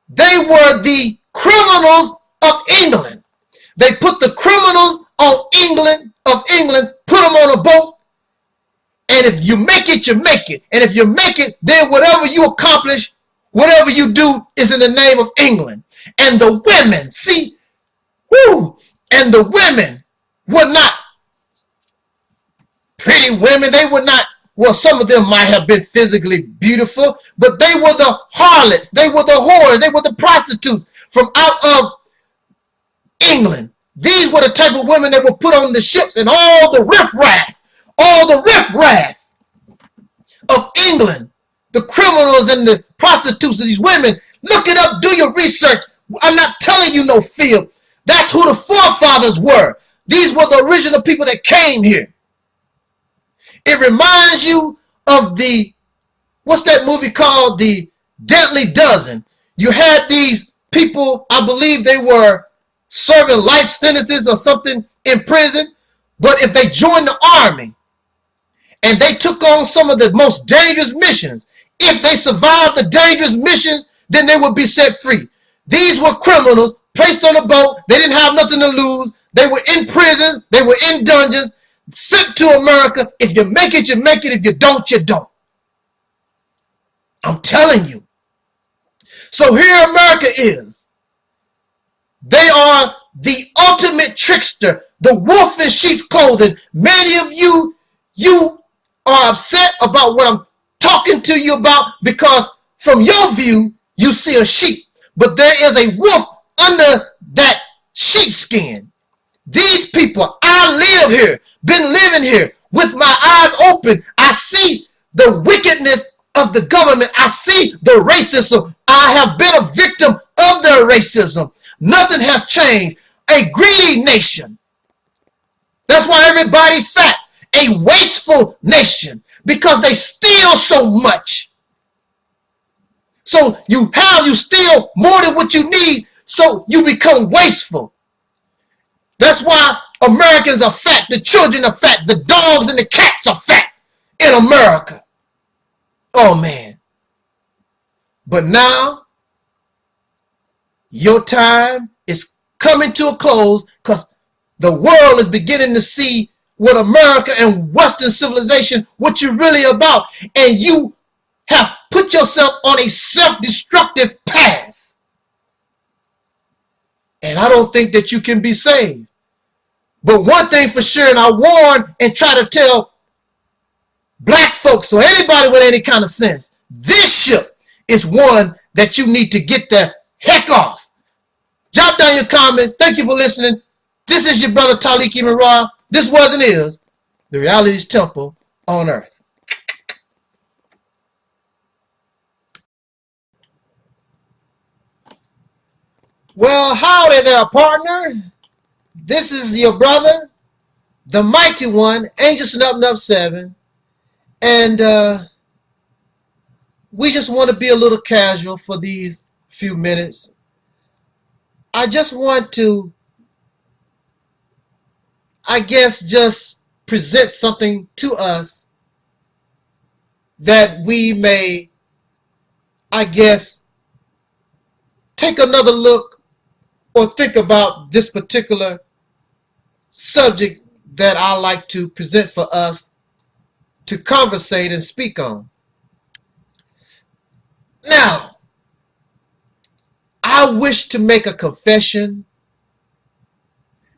they were the criminals of England. They put the criminals of England, put them on a boat, and if you make it, you make it. And if you make it, then whatever you accomplish, whatever you do is in the name of England. And the women, see, and the women were not pretty women. They were not, well, some of them might have been physically beautiful, but they were the harlots. They were the whores. They were the prostitutes from out of England. These were the type of women that were put on the ships, and all the riffraff of England, the criminals and the prostitutes of these women. Look it up, do your research. I'm not telling you no fear. That's who the forefathers were. These were the original people that came here. It reminds you of what's that movie called? The Deadly Dozen. You had these people, I believe they were serving life sentences or something in prison, but if they joined the army and they took on some of the most dangerous missions, if they survived the dangerous missions, then they would be set free. These were criminals placed on a boat. They didn't have nothing to lose. They were in prisons. They were in dungeons, sent to America. If you make it, you make it. If you don't, you don't. I'm telling you. So here America is. They are the ultimate trickster, the wolf in sheep's clothing. Many of you are upset about what I'm talking to you about because from your view, you see a sheep. But there is a wolf under that sheepskin. These people, I live here, been living here with my eyes open. I see the wickedness of the government. I see the racism. I have been a victim of their racism. Nothing has changed. A greedy nation. That's why everybody's fat. A wasteful nation because they steal so much. So you steal more than what you need, so you become wasteful. That's why Americans are fat. The children are fat. The dogs and the cats are fat in America. Oh, man. But now, your time is coming to a close because the world is beginning to see what America and Western civilization, what you're really about. And you have put yourself on a self-destructive path. And I don't think that you can be saved. But one thing for sure, and I warn and try to tell black folks or anybody with any kind of sense, this ship is one that you need to get the heck off. Jot down your comments. Thank you for listening. This is your brother Taalik Ibn'rad. This was and is the Reality's Temple on Earth. Well, howdy there, partner. This is your brother, the mighty one, Angel Snub Nub 7. And we just want to be a little casual for these few minutes. I just want to, I guess, just present something to us that we may, I guess, take another look or think about this particular subject that I like to present for us to conversate and speak on. Now, I wish to make a confession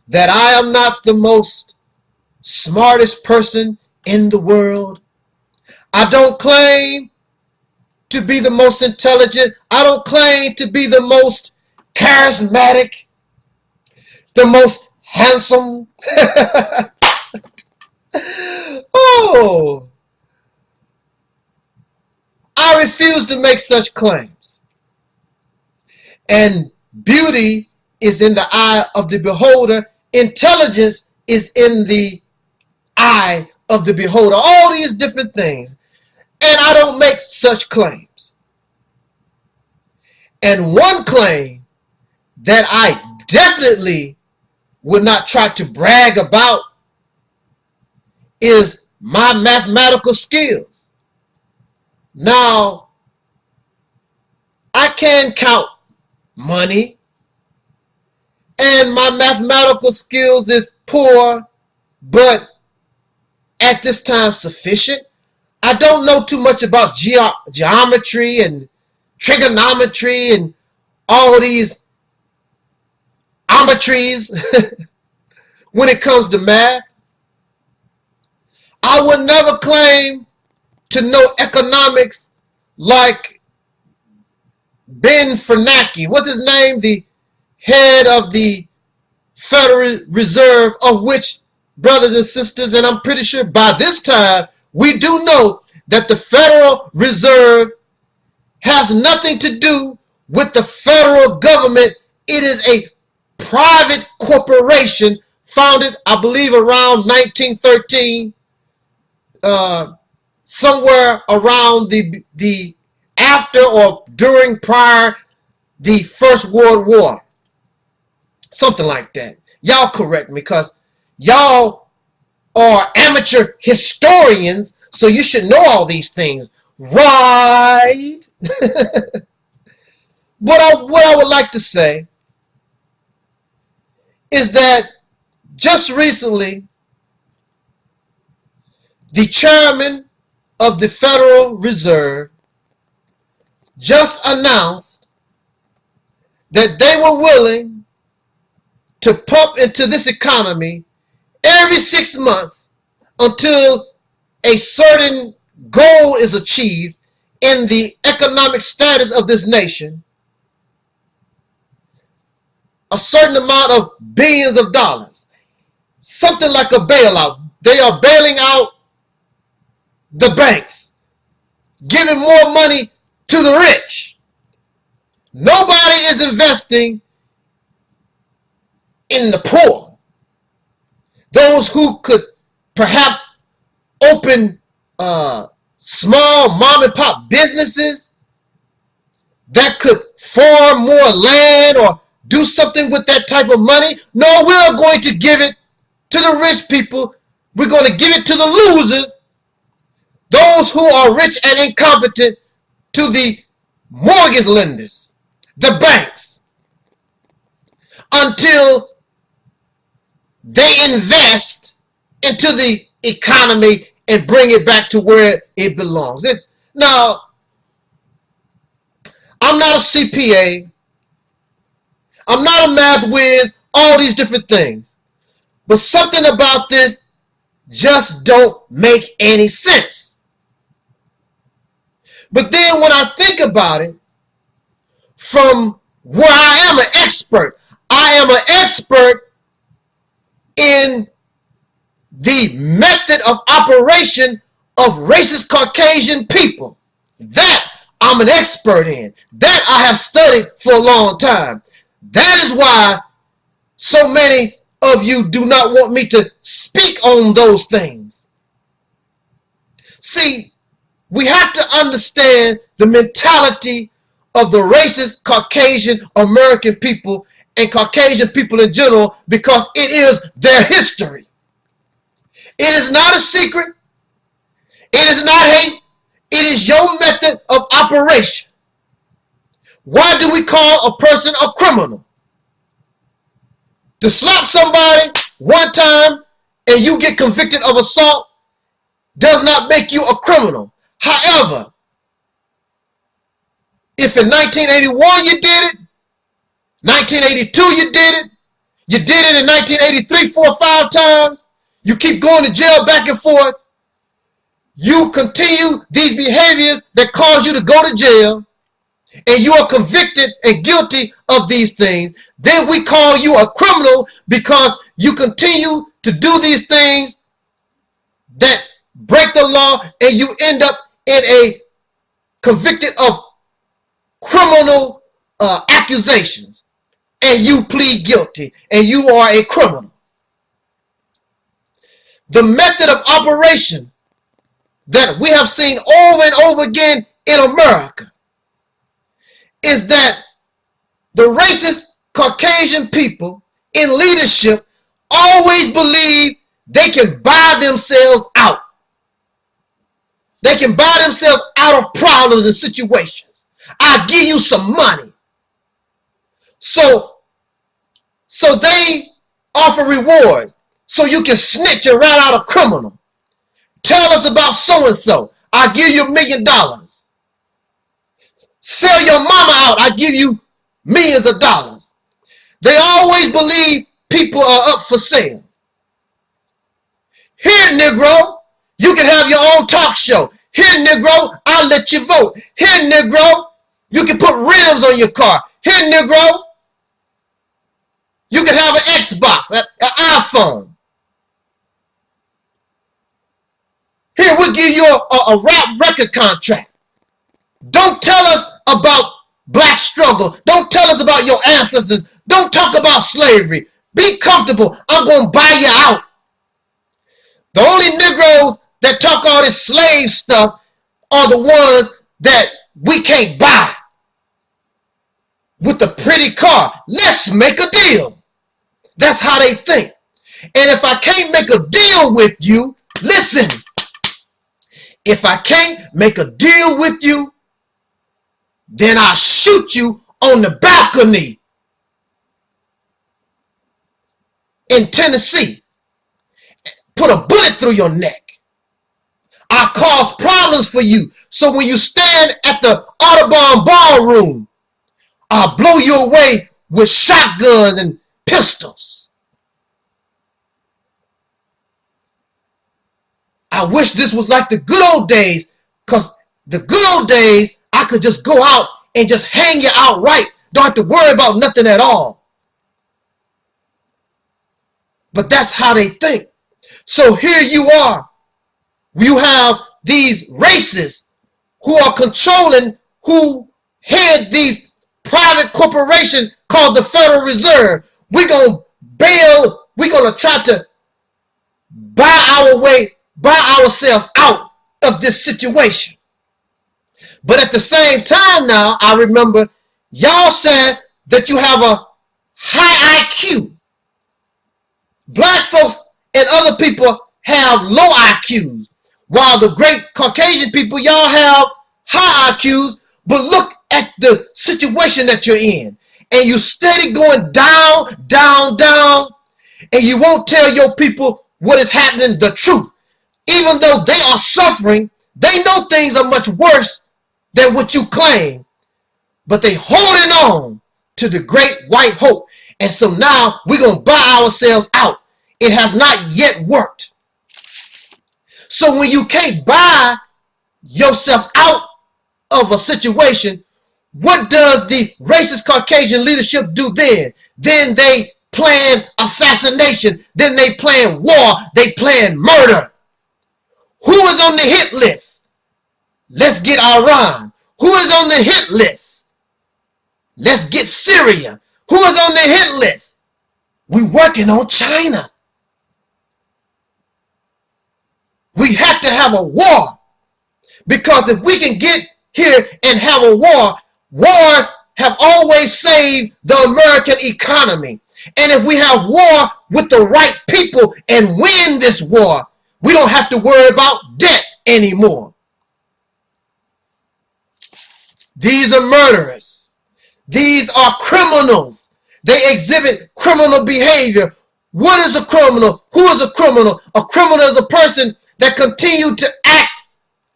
that I am not the most smartest person in the world. I don't claim to be the most intelligent. I don't claim to be the most charismatic, the most handsome. Oh, I refuse to make such claims. And beauty is in the eye of the beholder. Intelligence is in the eye of the beholder. All these different things. And I don't make such claims. And one claim that I definitely would not try to brag about is my mathematical skills. Now, I can count money, and my mathematical skills is poor, but at this time sufficient. I don't know too much about geometry and trigonometry and all these ometries when it comes to math. I would never claim to know economics like Ben Bernanke. What's his name? The head of the Federal Reserve, of which, brothers and sisters, and I'm pretty sure by this time, we do know that the Federal Reserve has nothing to do with the federal government. It is a private corporation founded, I believe, around 1913, somewhere around the after or during prior the First World War. Something like that. Y'all correct me, because y'all are amateur historians, so you should know all these things, right? What I would like to say is that just recently, the chairman of the Federal Reserve just announced that they were willing to pump into this economy every 6 months until a certain goal is achieved in the economic status of this nation, a certain amount of billions of dollars, something like a bailout. They are bailing out the banks, giving more money to the rich. Nobody is investing in the poor. Those who could perhaps open small mom and pop businesses that could farm more land or do something with that type of money. No, we're going to give it to the rich people. We're going to give it to the losers, those who are rich and incompetent, to the mortgage lenders, the banks, until they invest into the economy and bring it back to where it belongs. Now, I'm not a CPA. I'm not a math whiz, all these different things. But something about this just don't make any sense. But then when I think about it, from where I am an expert in the method of operation of racist Caucasian people. That I'm an expert in. That I have studied for a long time. That is why so many of you do not want me to speak on those things. See, we have to understand the mentality of the racist Caucasian American people and Caucasian people in general, because it is their history. It is not a secret. It is not hate. It is your method of operation. Why do we call a person a criminal? To slap somebody one time and you get convicted of assault does not make you a criminal. However, if in 1981 you did it, 1982 you did it in 1983 4 or 5 times, you keep going to jail back and forth, you continue these behaviors that cause you to go to jail, and you are convicted and guilty of these things, then we call you a criminal because you continue to do these things that break the law, and you end up in a convicted of criminal accusations, and you plead guilty, and you are a criminal. The method of operation that we have seen over and over again in America is that the racist Caucasian people in leadership always believe they can buy themselves out. They can buy themselves out of problems and situations. I'll give you some money. So they offer rewards so you can snitch and rat out a criminal. Tell us about so-and-so. I'll give you $1 million. Sell your mama out. I'll give you millions of dollars. They always believe people are up for sale. Here, Negro, you can have your own talk show. Here, Negro, I'll let you vote. Here, Negro, you can put rims on your car. Here, Negro, you can have an Xbox, an iPhone. Here, we'll give you a rap record contract. Don't tell us about black struggle. Don't tell us about your ancestors. Don't talk about slavery. Be comfortable. I'm going to buy you out. The only Negroes that talk all this slave stuff are the ones that we can't buy. With the pretty car, let's make a deal. That's how they think. And if I can't make a deal with you, listen. If I can't make a deal with you, then I'll shoot you on the balcony in Tennessee. Put a bullet through your neck. I'll cause problems for you. So when you stand at the Audubon ballroom, I'll blow you away with shotguns and pistols. I wish this was like the good old days, because the good old days, I could just go out and just hang you outright. Don't have to worry about nothing at all. But that's how they think. So here you are. You have these racists who are controlling, who head these private corporations called the Federal Reserve. We're going to bail, we're going to try to buy ourselves out of this situation. But at the same time now, I remember y'all said that you have a high IQ. Black folks and other people have low IQs, while the great Caucasian people, y'all have high IQs, but look at the situation that you're in. And you steady going down, down, down, and you won't tell your people what is happening, the truth. Even though they are suffering, they know things are much worse than what you claim, but they holding on to the great white hope. And so now we're going to buy ourselves out. It has not yet worked. So when you can't buy yourself out of a situation, what does the racist Caucasian leadership do then? Then they plan assassination. Then they plan war. They plan murder. Who is on the hit list? Let's get Iran. Who is on the hit list? Let's get Syria. Who is on the hit list? We working on China. We have to have a war. Because if we can get here and have a war, wars have always saved the American economy. And if we have war with the right people and win this war, we don't have to worry about debt anymore. These are murderers. These are criminals. They exhibit criminal behavior. What is a criminal? Who is a criminal? A criminal is a person that continues to act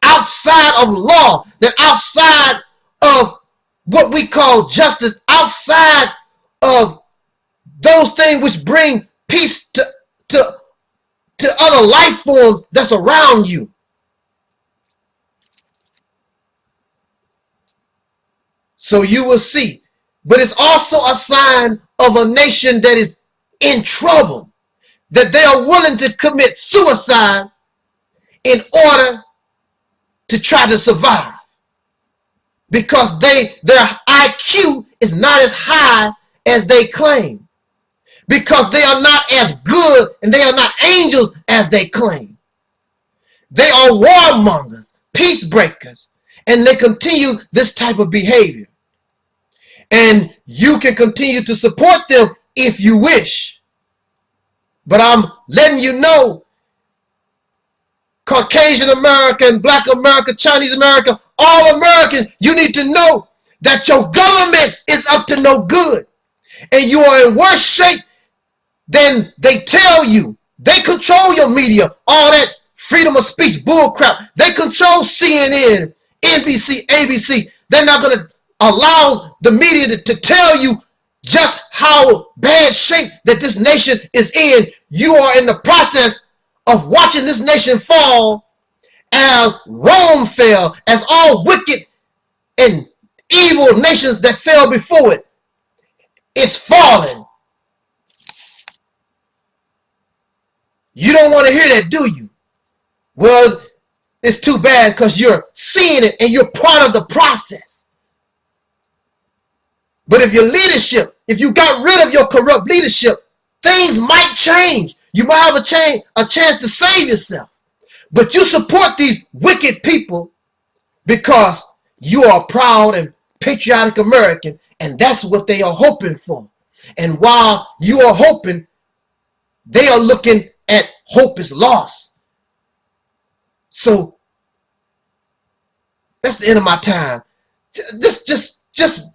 outside of law, that outside of what we call justice, outside of those things which bring peace to other life forms that's around you. So you will see. But it's also a sign of a nation that is in trouble, that they are willing to commit suicide in order to try to survive, because their IQ is not as high as they claim, because they are not as good and they are not angels as they claim. They are warmongers, peace breakers, and they continue this type of behavior. And you can continue to support them if you wish. But I'm letting you know, Caucasian American, Black America, Chinese America, all Americans, you need to know that your government is up to no good. And you are in worse shape than they tell you. They control your media, all that freedom of speech bullcrap. They control CNN, NBC, ABC. They're not going to allow the media to tell you just how bad shape that this nation is in. You are in the process of watching this nation fall as Rome fell, as all wicked and evil nations that fell before it is falling. You don't want to hear that, do you? Well, it's too bad, because you're seeing it and you're part of the process. But if your leadership, if you got rid of your corrupt leadership, things might change. You might have a chance to save yourself. But you support these wicked people because you are a proud and patriotic American, and that's what they are hoping for. And while you are hoping, they are looking at hope is lost. So that's the end of my time. Just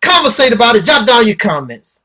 conversate about it. Jot down your comments.